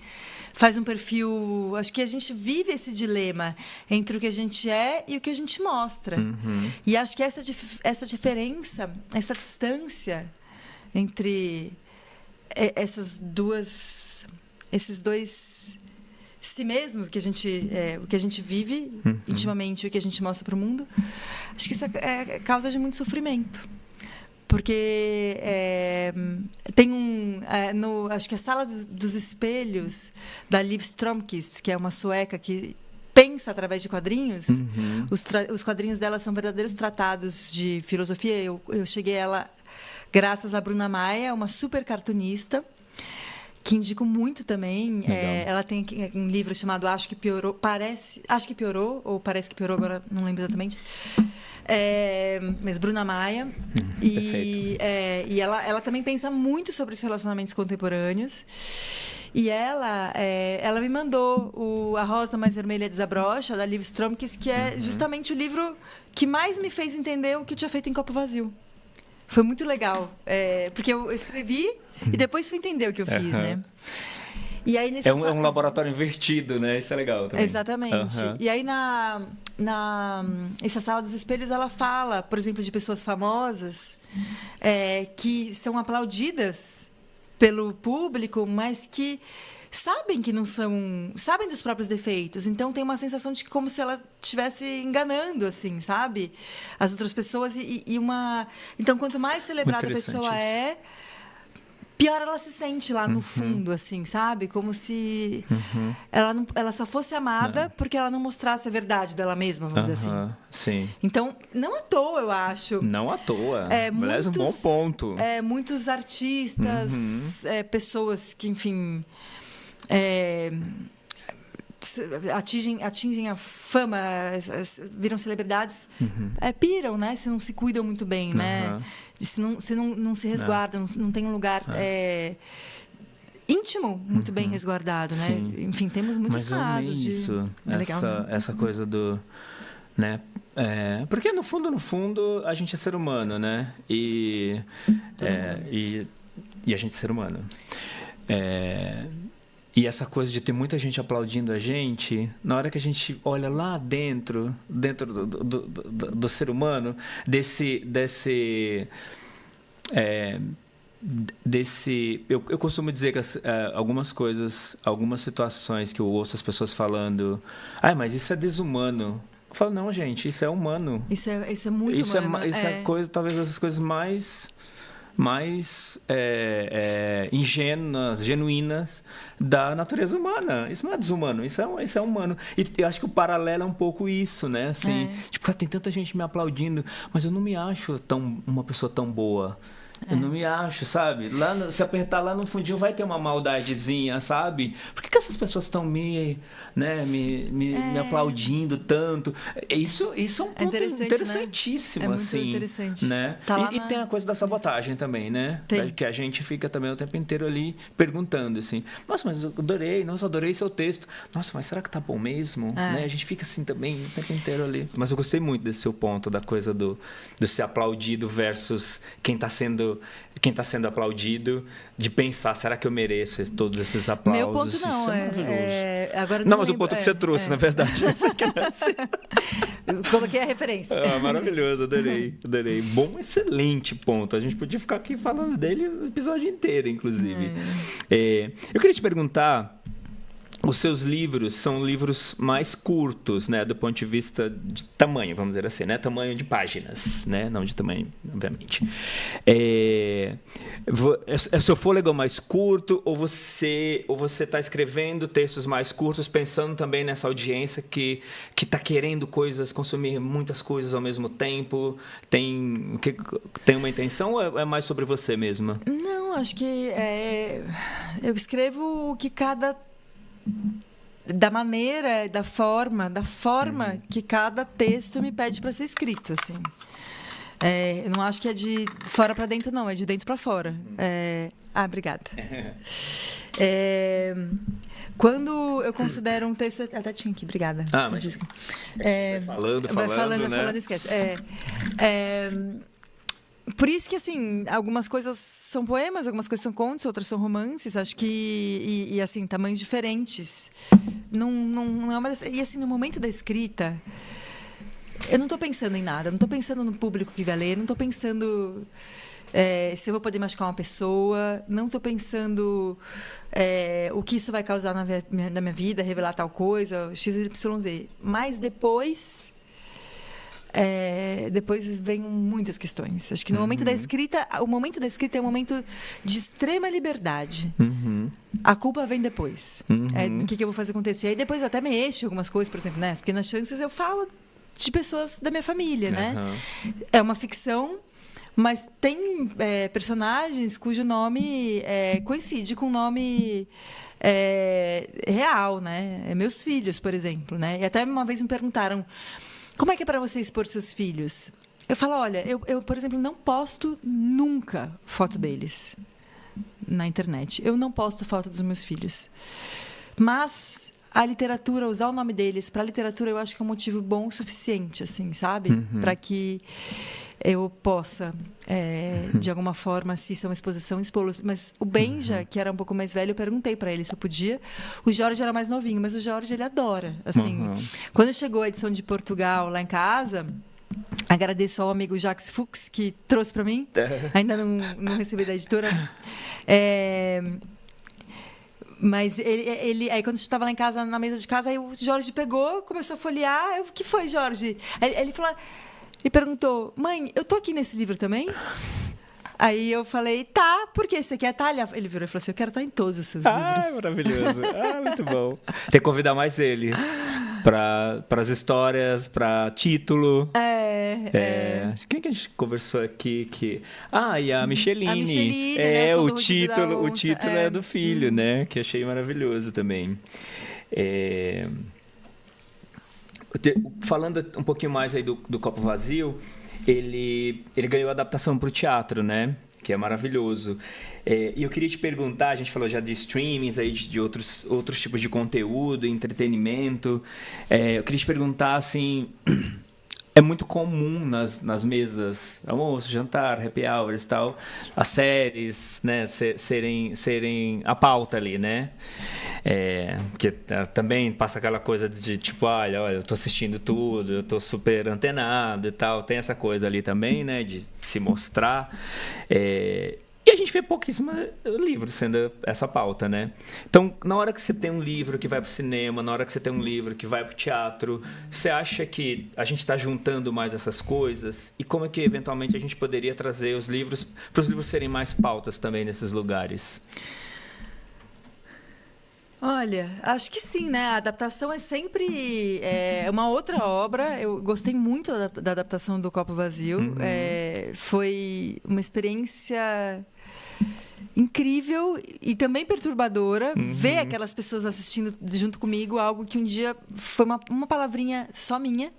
faz um perfil. Acho que a gente vive esse dilema entre o que a gente é e o que a gente mostra. E acho que essa diferença, essa distância entre esses dois si mesmos, o que a gente vive intimamente e o que a gente mostra para o mundo, acho que isso é causa de muito sofrimento. Porque tem acho que a Sala dos Espelhos, da Liv Stromquist, que é uma sueca que pensa através de quadrinhos. Os quadrinhos dela são verdadeiros tratados de filosofia. Eu cheguei a ela graças a Bruna Maia, uma super cartunista, que indico muito também. Ela tem um livro chamado Acho que Piorou, ou Parece que Piorou, agora não lembro exatamente. Mas Bruna Maia. E ela também pensa muito sobre os relacionamentos contemporâneos. E ela me mandou A Rosa Mais Vermelha Desabrocha, da Liv Stromquist, que é justamente o livro que mais me fez entender o que eu tinha feito em Copo Vazio. Foi muito legal, porque eu escrevi e depois fui entender o que eu fiz, né? E aí, é um laboratório invertido, né? Isso é legal também. Exatamente. E aí, essa Sala dos Espelhos, ela fala, por exemplo, de pessoas famosas que são aplaudidas pelo público, mas que sabem que não são... Sabem dos próprios defeitos. Então, tem uma sensação de como se ela estivesse enganando, assim, sabe? As outras pessoas. Então, quanto mais celebrada a pessoa pior ela se sente lá no fundo, assim, sabe? Como se ela só fosse amada porque ela não mostrasse a verdade dela mesma, vamos dizer assim. Sim. Então, não à toa, eu acho. Não à toa. Aliás, um bom ponto. Muitos artistas, pessoas que, enfim... atingem a fama, viram celebridades, piram, né? Se não se cuidam muito bem, né? Se não se resguardam, não tem um lugar íntimo muito bem resguardado, né? Sim. Enfim, temos muitos casos de... Isso, essa coisa do... né? Porque no fundo, a gente é ser humano, né? E a gente é ser humano. E essa coisa de ter muita gente aplaudindo a gente, na hora que a gente olha lá dentro do ser humano, eu costumo dizer que algumas situações que eu ouço as pessoas falando, mas isso é desumano. Eu falo, não, gente, isso é humano. Isso é muito humano. Isso é coisa, talvez as coisas mais ingênuas, genuínas da natureza humana. Isso não é desumano, isso é humano. E eu acho que o paralelo é um pouco isso, né? Assim, tipo, tem tanta gente me aplaudindo, mas eu não me acho uma pessoa tão boa. Eu não me acho, sabe? Se apertar lá no fundinho vai ter uma maldadezinha, sabe? Por que essas pessoas estão me aplaudindo tanto? Isso é um ponto interessantíssimo, né? assim. Interessante. Né? Tá e tem a coisa da sabotagem também, né? Que a gente fica também o tempo inteiro ali perguntando, assim, nossa, mas eu adorei seu texto. Nossa, mas será que tá bom mesmo? Né? A gente fica assim também o tempo inteiro ali. Mas eu gostei muito desse seu ponto, da coisa do ser aplaudido versus quem tá sendo aplaudido, de pensar, será que eu mereço todos esses aplausos? Meu ponto não, isso é maravilhoso. Agora não, mas o ponto que você trouxe, na verdade. Eu coloquei a referência. Maravilhoso, adorei. Bom, excelente ponto. A gente podia ficar aqui falando dele o episódio inteiro, inclusive. Eu queria te perguntar, os seus livros são livros mais curtos, né, do ponto de vista de tamanho, vamos dizer assim, né, tamanho de páginas, né, não de tamanho, obviamente. O seu fôlego é mais curto ou você está escrevendo textos mais curtos, pensando também nessa audiência que está querendo consumir muitas coisas ao mesmo tempo? Tem uma intenção ou é mais sobre você mesma? Não, acho que eu escrevo o que da maneira, da forma que cada texto me pede para ser escrito, assim. Eu não acho que é de fora para dentro, não, é de dentro para fora. Obrigada. Quando eu considero um texto, até tinha aqui, obrigada. Mas vai falando, esquece. Por isso que, assim, algumas coisas são poemas, algumas coisas são contos, outras são romances. Acho que, assim, tamanhos diferentes. Não é uma das... E, assim, no momento da escrita, eu não estou pensando em nada. Não estou pensando no público que vai ler. Não estou pensando se eu vou poder machucar uma pessoa. Não estou pensando o que isso vai causar na minha vida, revelar tal coisa, XYZ. Mas depois vem muitas questões. Acho que no momento da escrita, o momento da escrita é um momento de extrema liberdade. A culpa vem depois. Do que eu vou fazer com o texto. E aí depois eu até mexo algumas coisas, por exemplo, nas Pequenas Chances eu falo de pessoas da minha família, né? É uma ficção, mas tem personagens cujo nome coincide com o nome real, né? Meus filhos, por exemplo, né? E até uma vez me perguntaram: como é que é para você expor seus filhos? Eu falo, olha, eu, por exemplo, não posto nunca foto deles na internet. Eu não posto foto dos meus filhos. Mas a literatura, usar o nome deles para a literatura, eu acho que é um motivo bom o suficiente, assim, sabe? Para que eu possa, de alguma forma, se isso é uma exposição, expô-los. Mas o Benja, que era um pouco mais velho, eu perguntei para ele se eu podia. O Jorge era mais novinho, mas o Jorge, ele adora. Assim, quando chegou a edição de Portugal lá em casa, agradeço ao amigo Jacques Fuchs, que trouxe para mim. Ainda não recebi da editora. Mas ele aí quando a gente estava lá em casa, na mesa de casa, aí o Jorge pegou, começou a folhear. O que foi, Jorge? Ele falou... Ele perguntou, mãe, eu tô aqui nesse livro também? Aí eu falei, tá, por quê? Você quer estar? Ele virou e falou assim, eu quero estar em todos os seus livros. Maravilhoso. Muito bom. Tem que convidar mais ele para as histórias, para título. Quem que a gente conversou aqui? E a Micheline. A Micheline, né? O título é do filho, né? Que achei maravilhoso também. Falando um pouquinho mais aí do Copo Vazio, ele ganhou adaptação para o teatro, né? Que é maravilhoso. E eu queria te perguntar, a gente falou já de streamings, aí, de outros tipos de conteúdo, entretenimento. Eu queria te perguntar, assim... É muito comum nas mesas, almoço, jantar, happy hours e tal, as séries, né, serem a pauta ali, né? Porque também passa aquela coisa de tipo, olha, eu tô assistindo tudo, eu tô super antenado e tal. Tem essa coisa ali também, né, de se mostrar. E a gente vê pouquíssimos livros sendo essa pauta, né? Então, na hora que você tem um livro que vai para o cinema, na hora que você tem um livro que vai para o teatro, você acha que a gente está juntando mais essas coisas? E como é que, eventualmente, a gente poderia trazer os livros para os livros serem mais pautas também nesses lugares? Olha, acho que sim, né? A adaptação é sempre uma outra obra. Eu gostei muito da adaptação do Copo Vazio. Foi uma experiência incrível e também perturbadora ver aquelas pessoas assistindo junto comigo algo que um dia foi uma palavrinha só minha.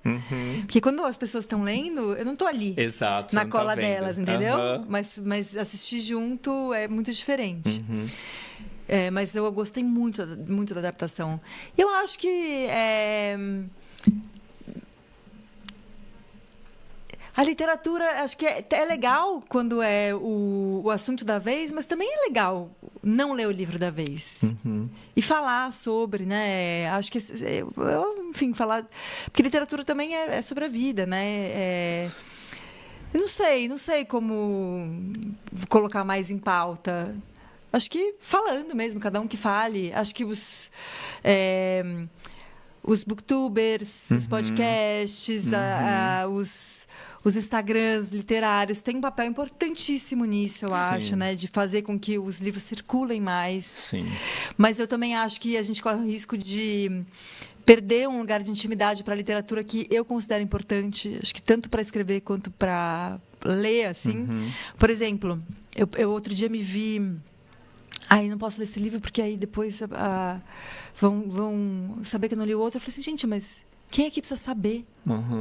Porque quando as pessoas estão lendo, eu não estou ali. Exato, na não cola tá vendo. delas, entendeu? Mas assistir junto é muito diferente. Mas eu gostei muito da adaptação. Eu acho que a literatura, acho que é legal quando é o assunto da vez, mas também é legal não ler o livro da vez. E falar sobre, né? Acho que, enfim, falar... Porque literatura também é sobre a vida, né? Eu não sei como colocar mais em pauta. Acho que falando mesmo, cada um que fale. Acho que os booktubers, os podcasts, os Instagrams literários têm um papel importantíssimo nisso, eu acho, né? De fazer com que os livros circulem mais. Sim. Mas eu também acho que a gente corre o risco de perder um lugar de intimidade para a literatura que eu considero importante, acho que tanto para escrever quanto para ler, assim. Por exemplo, eu outro dia me vi... não posso ler esse livro porque aí depois vão saber que eu não li o outro. Eu falei assim, gente, mas quem aqui precisa saber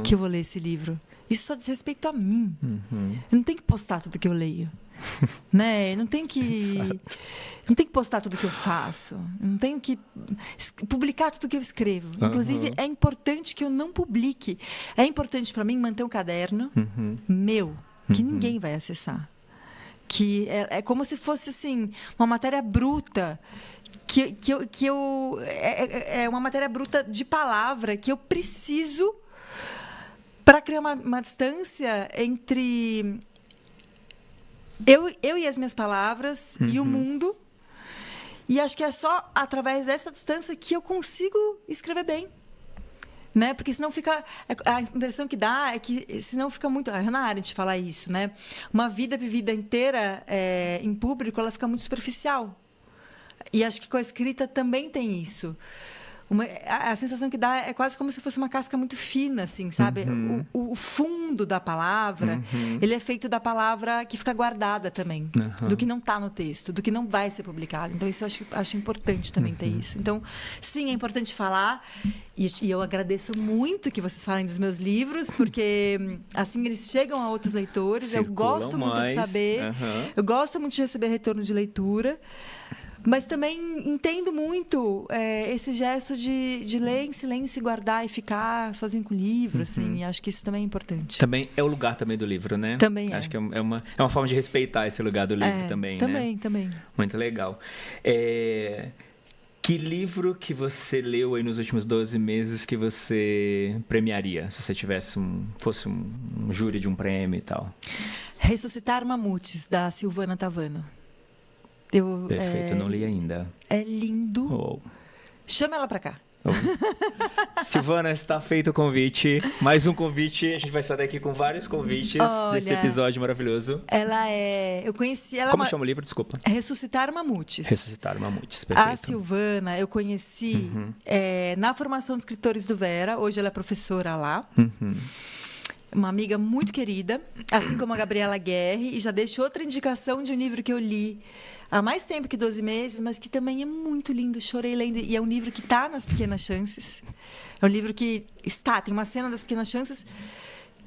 que eu vou ler esse livro? Isso só diz respeito a mim. Eu não tenho que postar tudo que eu leio. Né? Eu não tenho que postar tudo que eu faço. Eu não tenho que publicar tudo que eu escrevo. Inclusive, é importante que eu não publique. É importante para mim manter um caderno meu, que ninguém vai acessar. Que é como se fosse assim uma matéria bruta é uma matéria bruta de palavra que eu preciso para criar uma distância entre eu e as minhas palavras e o mundo, e acho que é só através dessa distância que eu consigo escrever bem. Né? Porque senão fica... A impressão que dá é que senão fica muito... A Hannah Arendt fala isso, né? Uma vida vivida inteira em público, ela fica muito superficial. E acho que com a escrita também tem isso. A sensação que dá é quase como se fosse uma casca muito fina, assim, sabe? O fundo da palavra, ele é feito da palavra que fica guardada também, do que não está no texto, do que não vai ser publicado. Então, isso eu acho importante também ter isso. Então, sim, é importante falar, e eu agradeço muito que vocês falem dos meus livros, porque assim eles chegam a outros leitores. Circulam eu gosto muito de saber, eu gosto muito de receber retorno de leitura. Mas também entendo muito esse gesto de ler em silêncio e guardar e ficar sozinho com o livro, assim. E acho que isso também é importante. Também é o lugar também do livro, né? Também é. Acho que é uma forma de respeitar esse lugar do livro também, né? Também. Muito legal. Que livro que você leu aí nos últimos 12 meses que você premiaria? Se você fosse um júri de um prêmio e tal. Ressuscitar Mamutes, da Silvana Tavano. Perfeito, eu não li ainda. É lindo. Chama ela pra cá. Silvana, está feito o convite. Mais um convite. A gente vai sair daqui com vários convites desse episódio maravilhoso. Eu conheci ela. Como chama o livro? Desculpa. Ressuscitar Mamutes. Ressuscitar Mamutes, perfeito. A Silvana, eu conheci na formação de escritores do Vera. Hoje ela é professora lá. Uma amiga muito querida, assim como a Gabriela Guerri. E já deixo outra indicação de um livro que eu li há mais tempo que 12 meses, mas que também é muito lindo. Chorei lendo. E é um livro que está nas Pequenas Chances. É um livro que tem uma cena das Pequenas Chances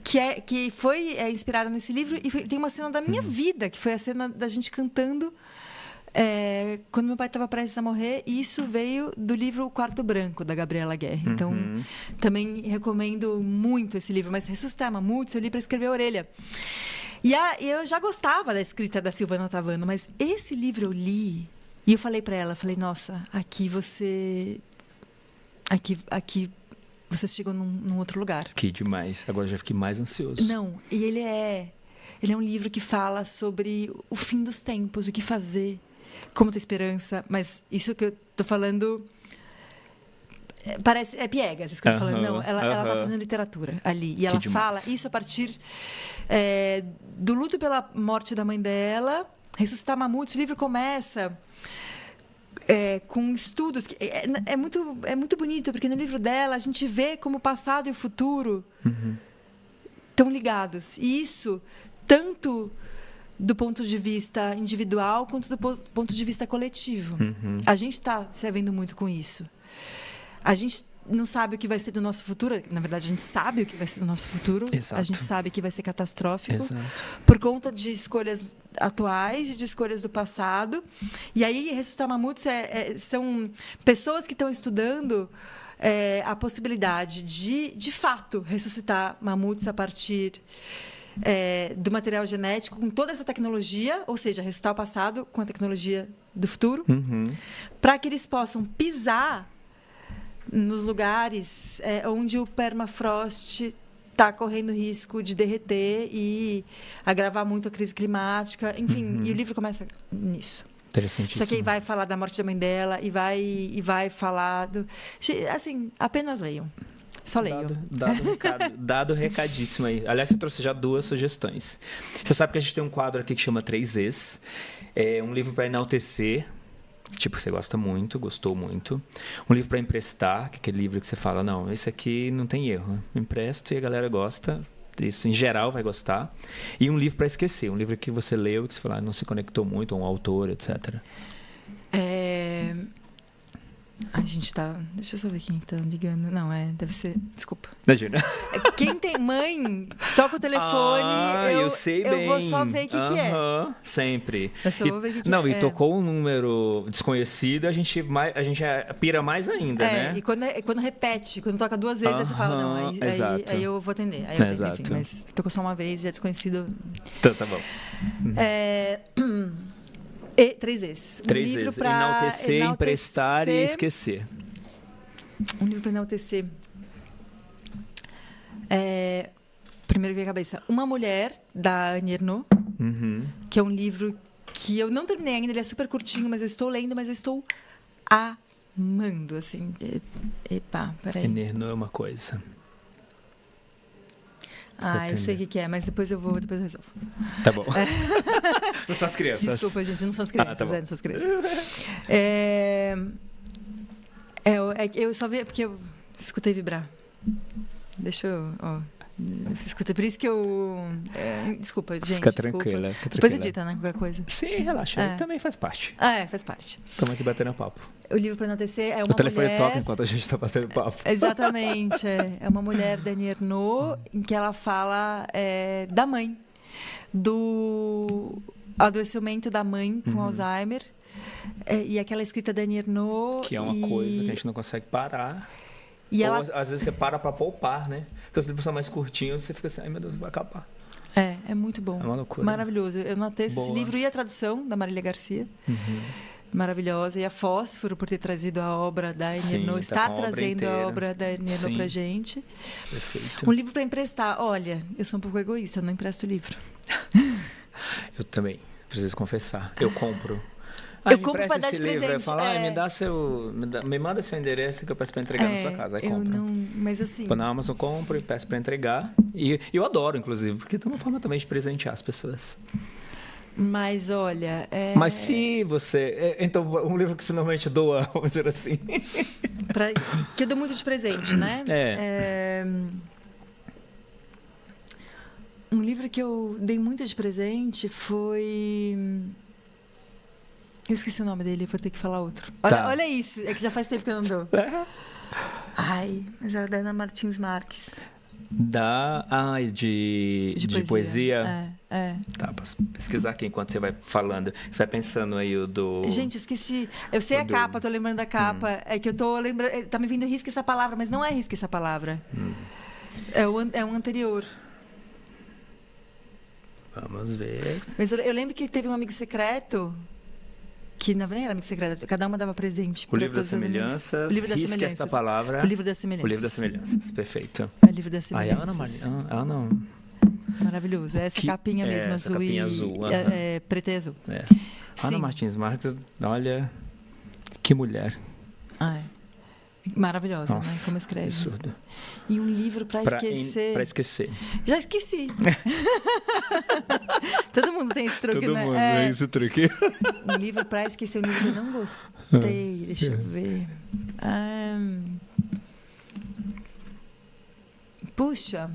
que foi inspirada nesse livro. E tem uma cena da minha vida, que foi a cena da gente cantando quando meu pai estava prestes a morrer. E isso veio do livro O Quarto Branco, da Gabriela Guerri. Então, também recomendo muito esse livro. Mas Ressuscitar Mamutes, eu li para escrever a Orelha. E eu já gostava da escrita da Silvana Tavano, mas esse livro eu li e eu falei para ela, nossa, aqui você chegou num outro lugar. Que demais. Agora eu já fiquei mais ansioso. Não, e ele é um livro que fala sobre o fim dos tempos, o que fazer, como ter esperança, mas isso que eu tô falando parece piegas, isso que eu tô falando. Não, ela tá fazendo literatura ali. E ela fala isso a partir do luto pela morte da mãe dela. Ressuscitar Mamutes, o livro começa com estudos. É muito bonito, porque no livro dela a gente vê como o passado e o futuro estão ligados. E isso, tanto do ponto de vista individual, quanto do ponto de vista coletivo. A gente está se vendo muito com isso. A gente não sabe o que vai ser do nosso futuro. Na verdade, a gente sabe o que vai ser do nosso futuro. Exato. A gente sabe que vai ser catastrófico. Exato. Por conta de escolhas atuais e de escolhas do passado. E aí, Ressuscitar Mamutes são pessoas que estão estudando a possibilidade de fato, ressuscitar mamutes a partir do material genético, com toda essa tecnologia, ou seja, ressuscitar o passado com a tecnologia do futuro, para que eles possam pisar nos lugares onde o permafrost está correndo risco de derreter e agravar muito a crise climática. Enfim, e o livro começa nisso. Interessante. Só que aí vai falar da morte da mãe dela e vai falar do... Assim, apenas leiam. Só leiam. Dado recadíssimo aí. Aliás, você trouxe já 2 sugestões. Você sabe que a gente tem um quadro aqui que chama 3Es. É um livro para enaltecer, tipo, que você gostou muito. Um livro para emprestar, que é aquele livro que você fala, não, esse aqui não tem erro. Empresto e a galera gosta. Isso, em geral, vai gostar. E um livro para esquecer. Um livro que você leu e que você fala, não se conectou muito, ou um autor, etc. A gente tá... Deixa eu só ver quem tá ligando. Não, deve ser... Desculpa. Imagina. Quem tem mãe, toca o telefone. Eu sei bem. Eu vou só ver o que é. Sempre. Eu só vou ver o que não, é. E tocou um número desconhecido, a gente pira mais ainda, né? E quando repete, quando toca 2 vezes, aí você fala, não, aí eu vou atender. Aí eu atendo, enfim, mas tocou só uma vez e é desconhecido. Então, tá bom. 3Es. 3Es. Livro para enaltecer, emprestar e esquecer. Um livro para enaltecer. Primeiro veio à cabeça. Uma Mulher, da Annie Ernaux, que é um livro que eu não terminei ainda, ele é super curtinho, mas eu estou lendo, mas eu estou amando, assim. Epa, peraí. Annie Ernaux é uma coisa. Eu sei o que é, mas depois eu resolvo. Tá bom. Não são as crianças. Desculpa, gente, não são as crianças. Tá bom. Não são as crianças. Eu só vi porque eu escutei vibrar. Deixa eu... Escuta, por isso que eu... desculpa, gente. Fica tranquila. Depois edita, né? Qualquer coisa. Sim, relaxa. Também faz parte. Faz parte. Estamos aqui batendo papo. O livro para enaltecer é uma mulher... O telefone toca enquanto a gente está batendo papo. Exatamente. É uma mulher da Annie Ernaux, em que ela fala da mãe. Do adoecimento da mãe com Alzheimer. E aquela escrita da Annie Ernaux... Que é uma coisa que a gente não consegue parar. E Ou às vezes você para poupar, né? Porque os livros são mais curtinhos, você fica assim, ai meu Deus, vai acabar. É muito bom. É uma loucura. Maravilhoso. Eu notei esse livro e a tradução da Marília Garcia. Maravilhosa. E a Fósforo, por ter trazido a obra da Annie Ernaux, está trazendo a obra da Annie Ernaux pra gente. Perfeito. Um livro para emprestar. Olha, eu sou um pouco egoísta, eu não empresto livro. Eu também, preciso confessar. Eu compro. Eu compro para dar de presente. Eu falo, me manda seu endereço que eu peço para entregar na sua casa. Aí compra. Mas assim... Na Amazon eu compro e peço para entregar. E eu adoro, inclusive, porque é uma forma também de presentear as pessoas. Mas olha... Mas se você... Então, um livro que você normalmente doa, vamos dizer assim. Que eu dou muito de presente, né? Um livro que eu dei muito de presente foi... Eu esqueci o nome dele, vou ter que falar outro. Olha isso, é que já faz tempo que eu não dou. Mas era da Ana Martins Marques. De poesia? Tá, posso pesquisar aqui enquanto você vai falando. Você vai pensando aí o do... Gente, esqueci. Eu sei capa, tô lembrando da capa. É que eu tô lembrando... Tá me vindo risca essa palavra, mas não é risca essa palavra. É um anterior. Vamos ver. Mas eu lembro que teve um amigo secreto... Que não era amigo secreto, cada uma dava presente. O livro das semelhanças. O livro das semelhanças. Esta palavra. O livro das semelhanças. O livro das semelhanças, perfeito. O livro das semelhanças. Ana. Maravilhoso. Essa capinha mesmo, azul capinha azul. Preta e azul. Ana Martins Marques, olha, que mulher. Maravilhosa, Nossa, né? Como escreve. absurdo. E um livro para esquecer. Para esquecer. Já esqueci. Todo mundo tem esse truque, Todo né? mundo tem esse truque. Um livro para esquecer, um livro que eu não gostei. Deixa eu ver. Puxa.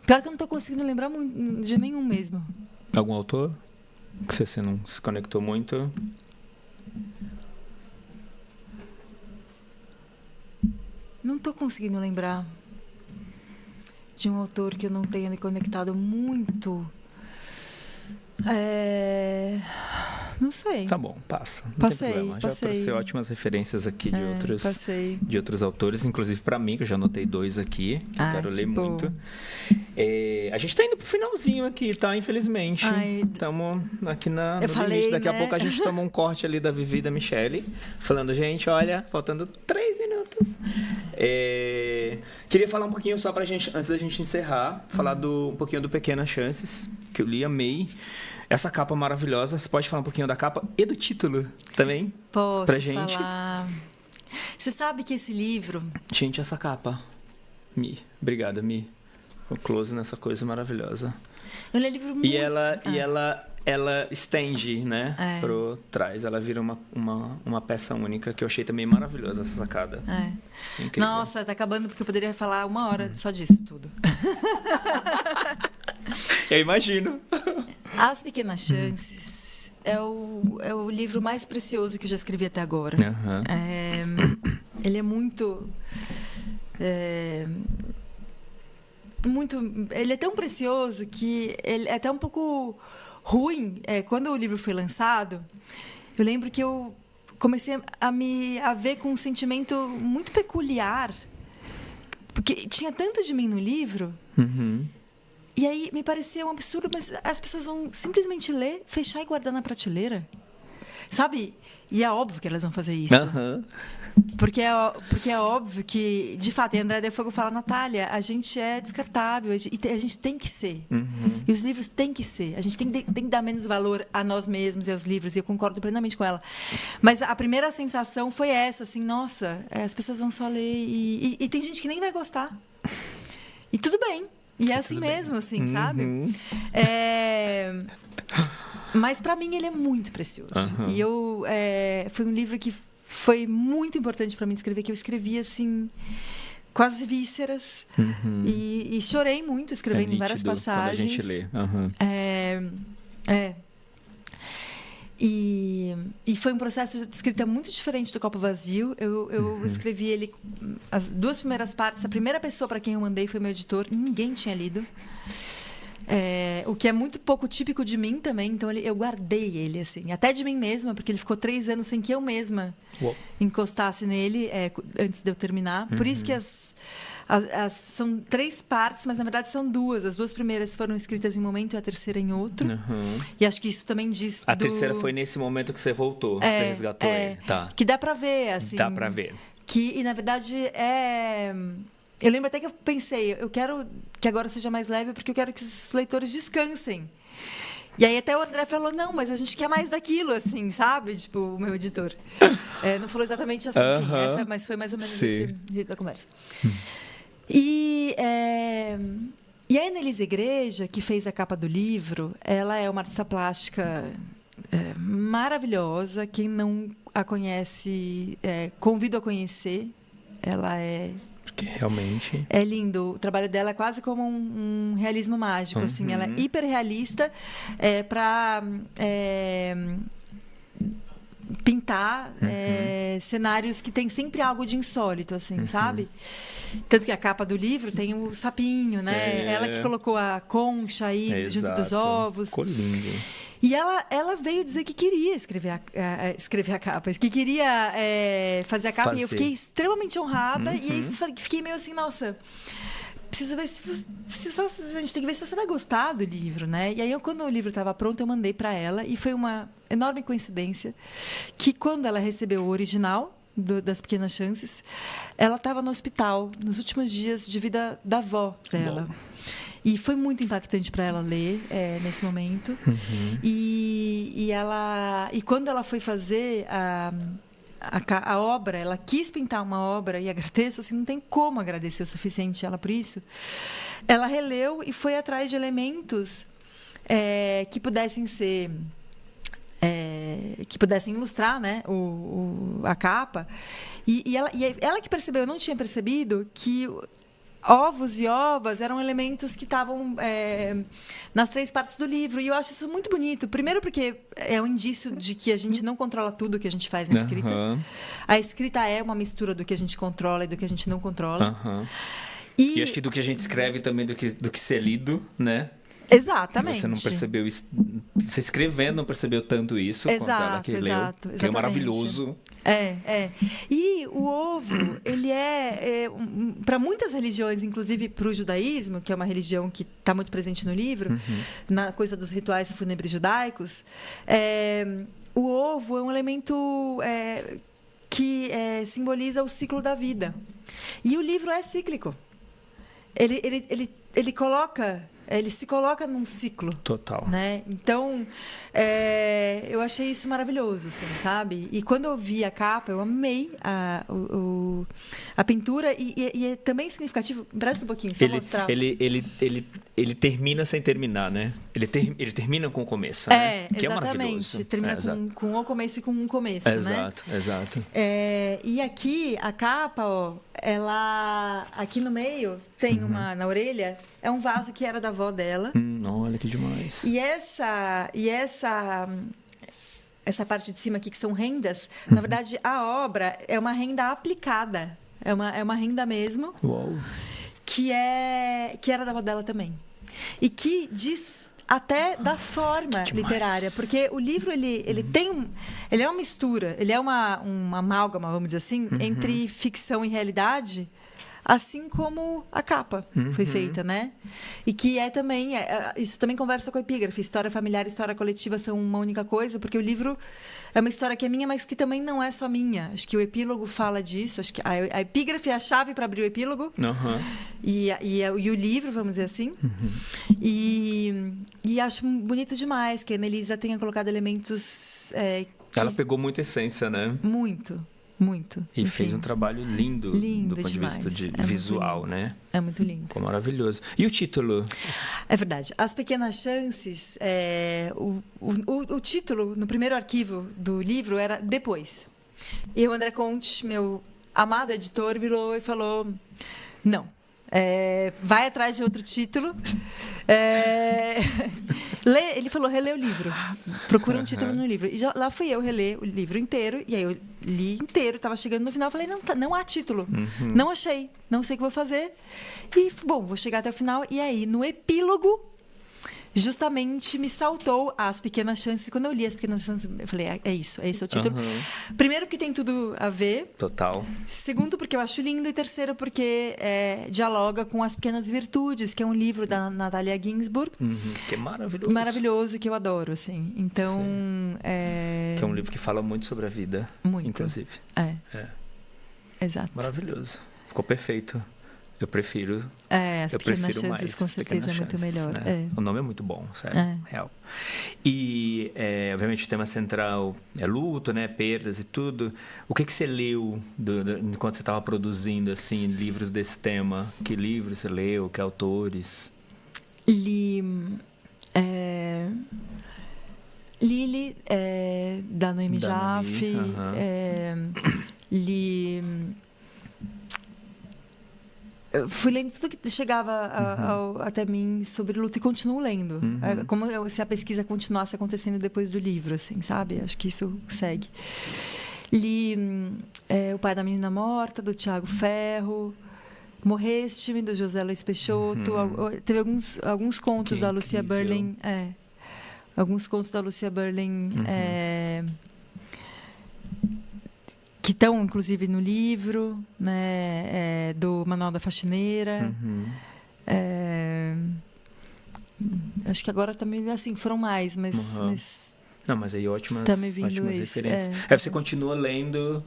Pior que eu não tô conseguindo lembrar muito, de nenhum mesmo. Algum autor que você não se conectou muito? Não tô conseguindo lembrar de um autor que eu não tenha me conectado muito. Não sei. Tá bom, passa. Não Passei, tem problema. Já passei. trouxe ótimas referências aqui Passei. de outros autores, inclusive para mim, que eu já anotei 2 aqui, que eu quero ler bom. muito. A gente tá indo pro finalzinho aqui, tá? Infelizmente. Estamos aqui no limite. Daqui a pouco a gente toma um corte ali da Vivi e da Michelle, falando, gente, olha, faltando 3 minutos. Queria falar um pouquinho só pra gente, antes da gente encerrar, falar um pouquinho do Pequenas Chances, que eu li, amei. Essa capa maravilhosa. Você pode falar um pouquinho da capa e do título também? Posso pra gente? falar. Você sabe que esse livro... Gente, essa capa. Obrigada, Mi. Um close nessa coisa maravilhosa. Ele é um livro muito... E ela estende, né? Pro trás. Ela vira uma peça única, que eu achei também maravilhosa essa sacada. Incrível. Nossa, tá acabando porque eu poderia falar 1 hora só disso tudo. Eu imagino. As Pequenas Chances é o livro mais precioso que eu já escrevi até agora. Ele é muito... Ele é tão precioso que ele é até um pouco ruim. Quando o livro foi lançado, eu lembro que eu comecei a ver com um sentimento muito peculiar, porque tinha tanto de mim no livro. E aí me parecia um absurdo, mas as pessoas vão simplesmente ler, fechar e guardar na prateleira, sabe? E é óbvio que elas vão fazer isso. Porque é óbvio que, de fato, e André de Fogo fala, Natália, a gente é descartável, e a gente tem que ser. E os livros têm que ser. A gente tem que dar menos valor a nós mesmos e aos livros, e eu concordo plenamente com ela. Mas a primeira sensação foi essa, assim, nossa, as pessoas vão só ler, e tem gente que nem vai gostar. E tudo bem. E é assim mesmo, assim, sabe? Mas, para mim, ele é muito precioso. E foi um livro que foi muito importante para mim escrever, que eu escrevi, assim, com as vísceras. E chorei muito escrevendo em várias passagens. Quando a gente lê. E foi um processo de escrita muito diferente do Copo Vazio. Eu escrevi ele, as 2 primeiras partes. A primeira pessoa para quem eu mandei foi meu editor. Ninguém tinha lido. O que é muito pouco típico de mim também. Então, eu guardei ele, assim. Até de mim mesma, porque ele ficou 3 anos sem que eu mesma encostasse nele antes de eu terminar. Por isso que são 3 partes, mas na verdade são 2. As 2 primeiras foram escritas em um momento e a terceira em outro. E acho que isso também diz. A terceira foi nesse momento que você voltou, você resgatou ele. Tá. Que dá pra ver, assim. Dá pra ver. E na verdade eu lembro até que eu pensei, eu quero que agora seja mais leve, porque eu quero que os leitores descansem. E aí até o André falou, não, mas a gente quer mais daquilo, assim, sabe? Tipo, o meu editor. Não falou exatamente assim, enfim, mas foi mais ou menos esse jeito da conversa. E a Annelise Igreja, que fez a capa do livro, ela é uma artista plástica maravilhosa. Quem não a conhece, convido a conhecer. Ela porque realmente... É lindo. O trabalho dela é quase como um realismo mágico. Assim. Ela é hiperrealista para pintar cenários que tem sempre algo de insólito, assim, sabe? Tanto que a capa do livro tem o sapinho, né? Ela que colocou a concha aí junto dos ovos. Ficou lindo. E ela veio dizer que queria escrever a capa, que queria fazer a capa. E eu fiquei extremamente honrada. E aí fiquei meio assim, nossa, preciso ver a gente tem que ver se você vai gostar do livro, né? E aí, quando o livro estava pronto, eu mandei para ela. E foi uma enorme coincidência que, quando ela recebeu o original das Pequenas Chances, ela estava no hospital, nos últimos dias de vida da avó dela. Bom. E foi muito impactante para ela ler nesse momento. E quando ela foi fazer a obra, ela quis pintar uma obra, e agradeço, assim, não tem como agradecer o suficiente ela por isso. Ela releu e foi atrás de elementos que pudessem ser... que pudessem ilustrar, né, a capa. E ela que percebeu, eu não tinha percebido, que ovos e ovas eram elementos que estavam nas 3 partes do livro. E eu acho isso muito bonito. Primeiro porque é um indício de que a gente não controla tudo que a gente faz na escrita. A escrita é uma mistura do que a gente controla e do que a gente não controla. E acho que do que a gente escreve também, do que ser lido, né? Exatamente. Você não percebeu isso. Você escrevendo não percebeu tanto isso quanto ela que leu. Que é maravilhoso. E o ovo, ele para muitas religiões, inclusive para o judaísmo, que é uma religião que está muito presente no livro, na coisa dos rituais fúnebres judaicos, o ovo é um elemento que simboliza o ciclo da vida. E o livro é cíclico. Ele se coloca num ciclo. Total. Né? Então, eu achei isso maravilhoso, assim, sabe? E quando eu vi a capa, eu amei a pintura. E é também significativo... Presta um pouquinho, só mostrar. Ele termina sem terminar, né? Ele termina com o começo, né? Que exatamente. É maravilhoso. Termina com o começo e com um começo, exato, né? Exato. E aqui, a capa, ó, ela... Aqui no meio, tem na orelha... É um vaso que era da avó dela. Olha que demais. E essa parte de cima aqui, que são rendas, na verdade, a obra é uma renda aplicada. É uma renda mesmo. Uau. Que era da avó dela também. E que diz até da forma literária. Porque o livro, ele é uma mistura, ele é uma amálgama, vamos dizer assim, entre ficção e realidade, assim como a capa foi feita, né? E que também... isso também conversa com a epígrafe. História familiar e história coletiva são uma única coisa, porque o livro é uma história que é minha, mas que também não é só minha. Acho que o epílogo fala disso. Acho que a epígrafe é a chave para abrir o epílogo. E o livro, vamos dizer assim. E acho bonito demais que a Annelisa tenha colocado elementos... Ela pegou muita essência, né? Muito. E fez um trabalho lindo do ponto demais. De vista visual, né? É muito lindo. Ficou maravilhoso. E o título? É verdade. As Pequenas Chances, o título, no primeiro arquivo do livro, era Depois. E o André Conte, meu amado editor, virou e falou, não, vai atrás de outro título. Ele falou, relê o livro. Procura um título no livro. E lá fui eu reler o livro inteiro. E aí eu li inteiro, estava chegando no final. Falei, não há título. Não achei. Não sei o que vou fazer. E, bom, vou chegar até o final. E aí, no epílogo, justamente me saltou As Pequenas Chances. Quando eu li As Pequenas Chances, eu falei, esse é o título. Primeiro, porque tem tudo a ver. Total. Segundo, porque eu acho lindo. E terceiro, porque dialoga com As Pequenas Virtudes, que é um livro da Natalia Ginzburg. Que é maravilhoso. Maravilhoso, que eu adoro, assim. Então... Que é um livro que fala muito sobre a vida, inclusive. Exato. Maravilhoso. Ficou perfeito. Eu prefiro... As Pequenas Chances, com certeza, é muito melhor. Né? O nome é muito bom, sério. Real. E, obviamente, o tema central é luto, né? Perdas e tudo. O que você leu enquanto você estava produzindo, assim, livros desse tema? Que livros você leu? Que autores? Li... Lili, da Noemi Jaffe. Li... Eu fui lendo tudo que chegava até mim sobre luta e continuo lendo. Como se a pesquisa continuasse acontecendo depois do livro, assim, sabe? Acho que isso segue. Li O Pai da Menina Morta, do Tiago Ferro. Morreste-me, do José Luiz Peixoto. Teve alguns contos da Lucia Berling. Alguns contos da Lucia Berling... que estão, inclusive, no livro, né, do Manual da Faxineira. Acho que agora também, assim, foram mais, mas não, mas aí ótimas referências. Você continua lendo,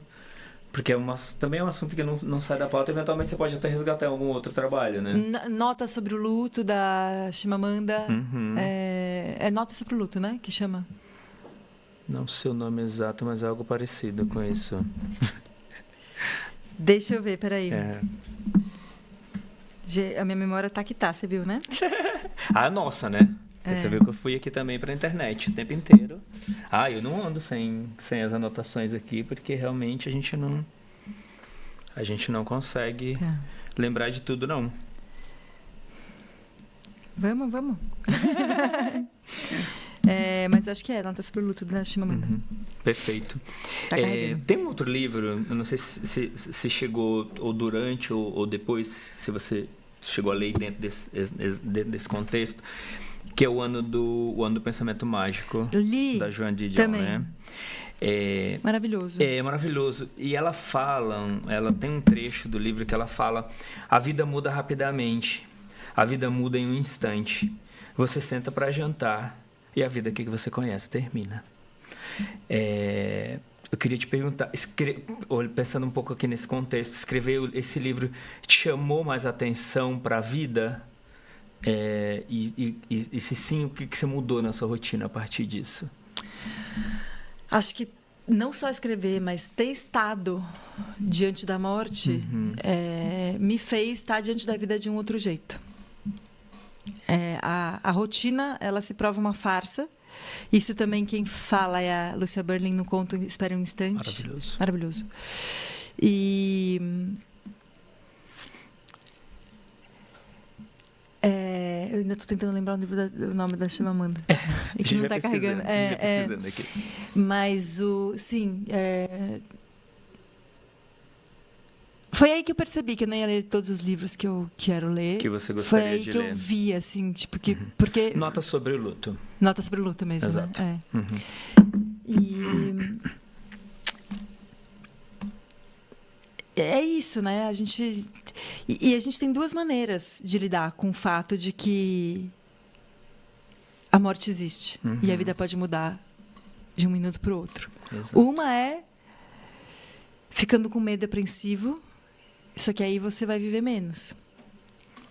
porque também é um assunto que não sai da pauta. Eventualmente você pode até resgatar algum outro trabalho, né? Nota sobre o luto, da Chimamanda. É Nota sobre o luto, né? Que chama... Não sei o nome exato, mas é algo parecido com isso. Deixa eu ver, peraí. É. A minha memória tá que tá, você viu, né? Ah, nossa, né? Você viu que eu fui aqui também pra internet o tempo inteiro. Ah, eu não ando sem as anotações aqui, porque realmente a gente não consegue lembrar de tudo, não. Vamos. Mas acho que Nota sobre o Luto da Chimamanda. Perfeito. Tá carregando. Tem um outro livro, eu não sei se chegou ou durante ou depois, se você chegou a ler dentro desse contexto, que é o Ano do Pensamento Mágico, Li da Joan Didion, também. né? Maravilhoso. É maravilhoso. E ela tem um trecho do livro que ela fala: a vida muda rapidamente, a vida muda em um instante. Você senta para jantar e a vida que você conhece termina. Eu queria te perguntar, pensando um pouco aqui nesse contexto, escrever esse livro te chamou mais atenção para a vida? E se sim, o que você mudou na sua rotina a partir disso? Acho que não só escrever, mas ter estado diante da morte me fez estar diante da vida de um outro jeito. A rotina, ela se prova uma farsa. Isso também quem fala é a Lucia Berling no conto Espere um Instante. Maravilhoso. E eu ainda estou tentando lembrar o nome da Chimamanda. E que não está carregando. Aqui. Mas foi aí que eu percebi que eu nem ia ler todos os livros que eu quero ler. Que você gostaria de ler. Foi aí que eu vi, assim, tipo, porque... Nota sobre o Luto. Nota sobre o Luto mesmo, exato. Né? E... é isso, né? A gente tem duas maneiras de lidar com o fato de que a morte existe. E a vida pode mudar de um minuto para o outro. Exato. Uma é ficando com medo apreensivo, só que aí você vai viver menos.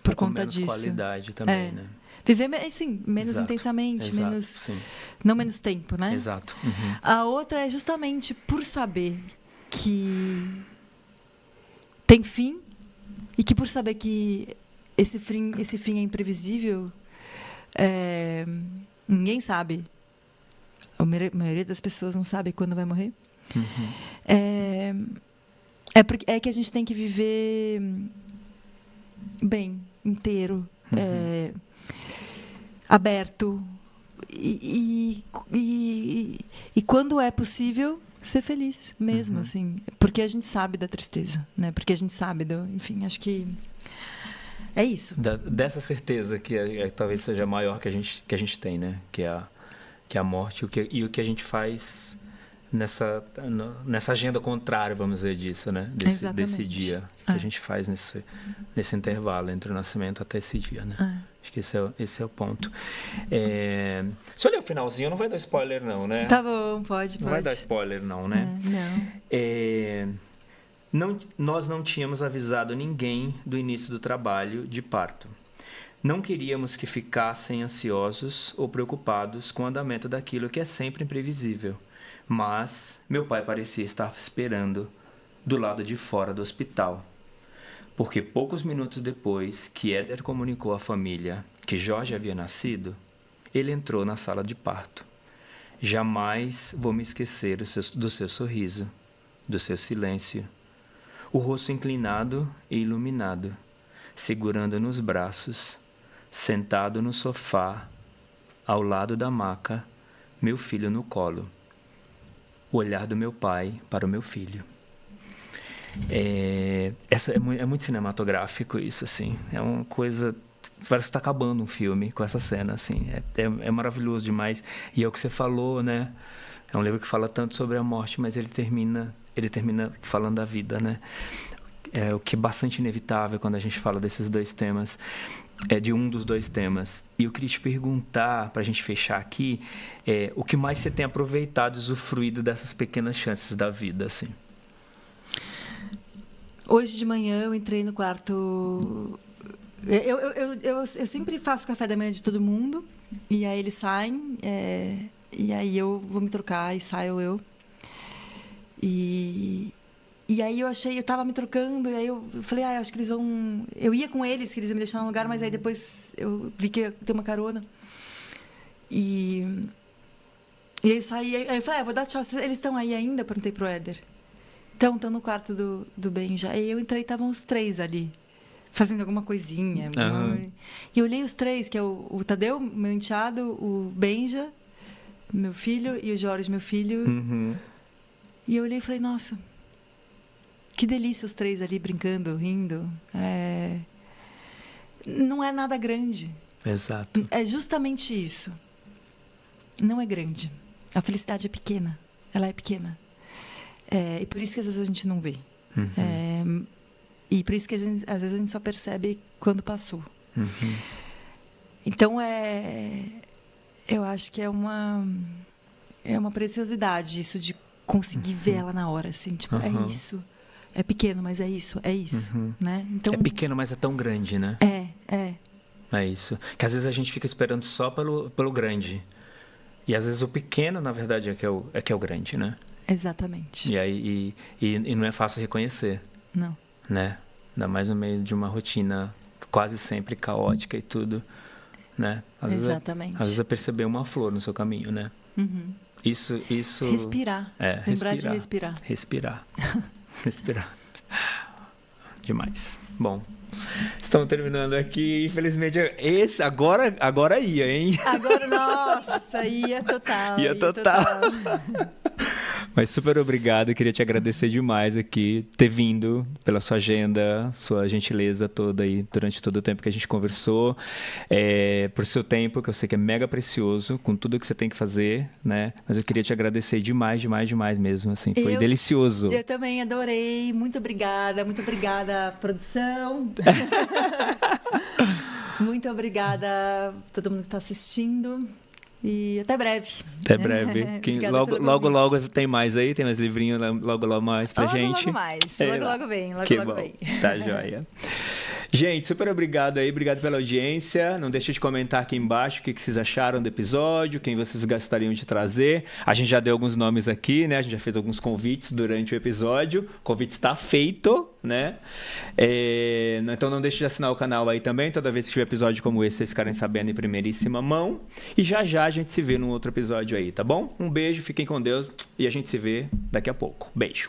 Por conta menos disso. Qualidade também, né? Viver, sim, menos Exato. intensamente, Exato. Sim. não menos tempo, né? Exato. A outra é justamente por saber que tem fim e que por saber que esse fim é imprevisível, ninguém sabe. A maioria das pessoas não sabe quando vai morrer. É que a gente tem que viver bem, inteiro, aberto e quando é possível ser feliz mesmo, assim, porque a gente sabe da tristeza, né? Porque a gente sabe enfim, acho que é isso. Dessa certeza que talvez seja a maior que a gente tem, né? Que é a morte e o que a gente faz nessa agenda contrária, vamos dizer disso, né? Desse dia que a gente faz nesse intervalo entre o nascimento até esse dia, né? Acho que esse é o ponto. Se eu ler o finalzinho, não vai dar spoiler não, né? Tá bom, pode. Não vai dar spoiler não, né? Não. Nós não tínhamos avisado ninguém do início do trabalho de parto. Não queríamos que ficassem ansiosos ou preocupados com o andamento daquilo que é sempre imprevisível. Mas meu pai parecia estar esperando do lado de fora do hospital. Porque poucos minutos depois que Éder comunicou à família que Jorge havia nascido, ele entrou na sala de parto. Jamais vou me esquecer do seu sorriso, do seu silêncio, o rosto inclinado e iluminado, segurando nos braços, sentado no sofá, ao lado da maca, meu filho no colo. O olhar do meu pai para o meu filho. É muito cinematográfico isso, assim. É uma coisa... Parece que está acabando um filme com essa cena, assim. É maravilhoso demais. E é o que você falou, né? É um livro que fala tanto sobre a morte, mas ele termina falando da vida, né? É o que é bastante inevitável quando a gente fala desses dois temas. De um dos dois temas. E eu queria te perguntar, para a gente fechar aqui, o que mais você tem aproveitado e usufruído dessas pequenas chances da vida, assim? Hoje de manhã eu entrei no quarto... Eu sempre faço café da manhã de todo mundo, e aí eles saem, E aí eu vou me trocar e saio eu. E aí eu tava me trocando, e aí eu falei, acho que eles vão... Eu ia com eles, que eles iam me deixar no lugar, mas aí depois eu vi que ia ter uma carona. E aí eu saí, aí eu falei, vou dar tchau. Eles estão aí ainda? Perguntei pro Éder. Estão no quarto do Benja. Aí eu entrei, estavam os 3 ali, fazendo alguma coisinha. E eu olhei os 3, que é o Tadeu, meu enteado, o Benja, meu filho, e o Jorge, meu filho. E eu olhei e falei, nossa... Que delícia os 3 ali brincando, rindo. Não é nada grande. Exato. É justamente isso. Não é grande. A felicidade é pequena. Ela é pequena. E por isso que às vezes a gente não vê. E por isso que às vezes a gente só percebe quando passou. Então, eu acho que é uma preciosidade isso de conseguir ver ela na hora. Assim, tipo, é isso. É pequeno, mas é isso, né? Então, é pequeno, mas é tão grande, né? É isso. Que às vezes a gente fica esperando só pelo grande. E às vezes o pequeno, na verdade, é que é o grande, né? Exatamente. E aí não é fácil reconhecer. Não. Né? Ainda mais no meio de uma rotina quase sempre caótica e tudo, né? Exatamente. Às vezes é perceber uma flor no seu caminho, né? Isso... Respirar. Lembrar de respirar. Respirar. Demais. Bom, estamos terminando aqui. Infelizmente, agora ia, hein? Agora, nossa, ia total. Ia total. Mas super obrigado, eu queria te agradecer demais aqui, ter vindo, pela sua agenda, sua gentileza toda aí durante todo o tempo que a gente conversou, por seu tempo, que eu sei que é mega precioso, com tudo que você tem que fazer, né? Mas eu queria te agradecer demais mesmo, assim, foi delicioso. Eu também adorei, muito obrigada, produção. Muito obrigada a todo mundo que está assistindo. E até breve. Até breve. Logo tem mais aí, tem mais livrinho logo mais pra gente. Logo mais. Logo vem. Tá joia. Gente, super obrigado aí, obrigado pela audiência. Não deixe de comentar aqui embaixo o que vocês acharam do episódio, quem vocês gostariam de trazer. A gente já deu alguns nomes aqui, né? A gente já fez alguns convites durante o episódio. O convite está feito, né? Então não deixe de assinar o canal aí também. Toda vez que tiver episódio como esse, vocês ficarem sabendo em primeiríssima mão. E já a gente se vê num outro episódio aí, tá bom? Um beijo, fiquem com Deus e a gente se vê daqui a pouco. Beijo.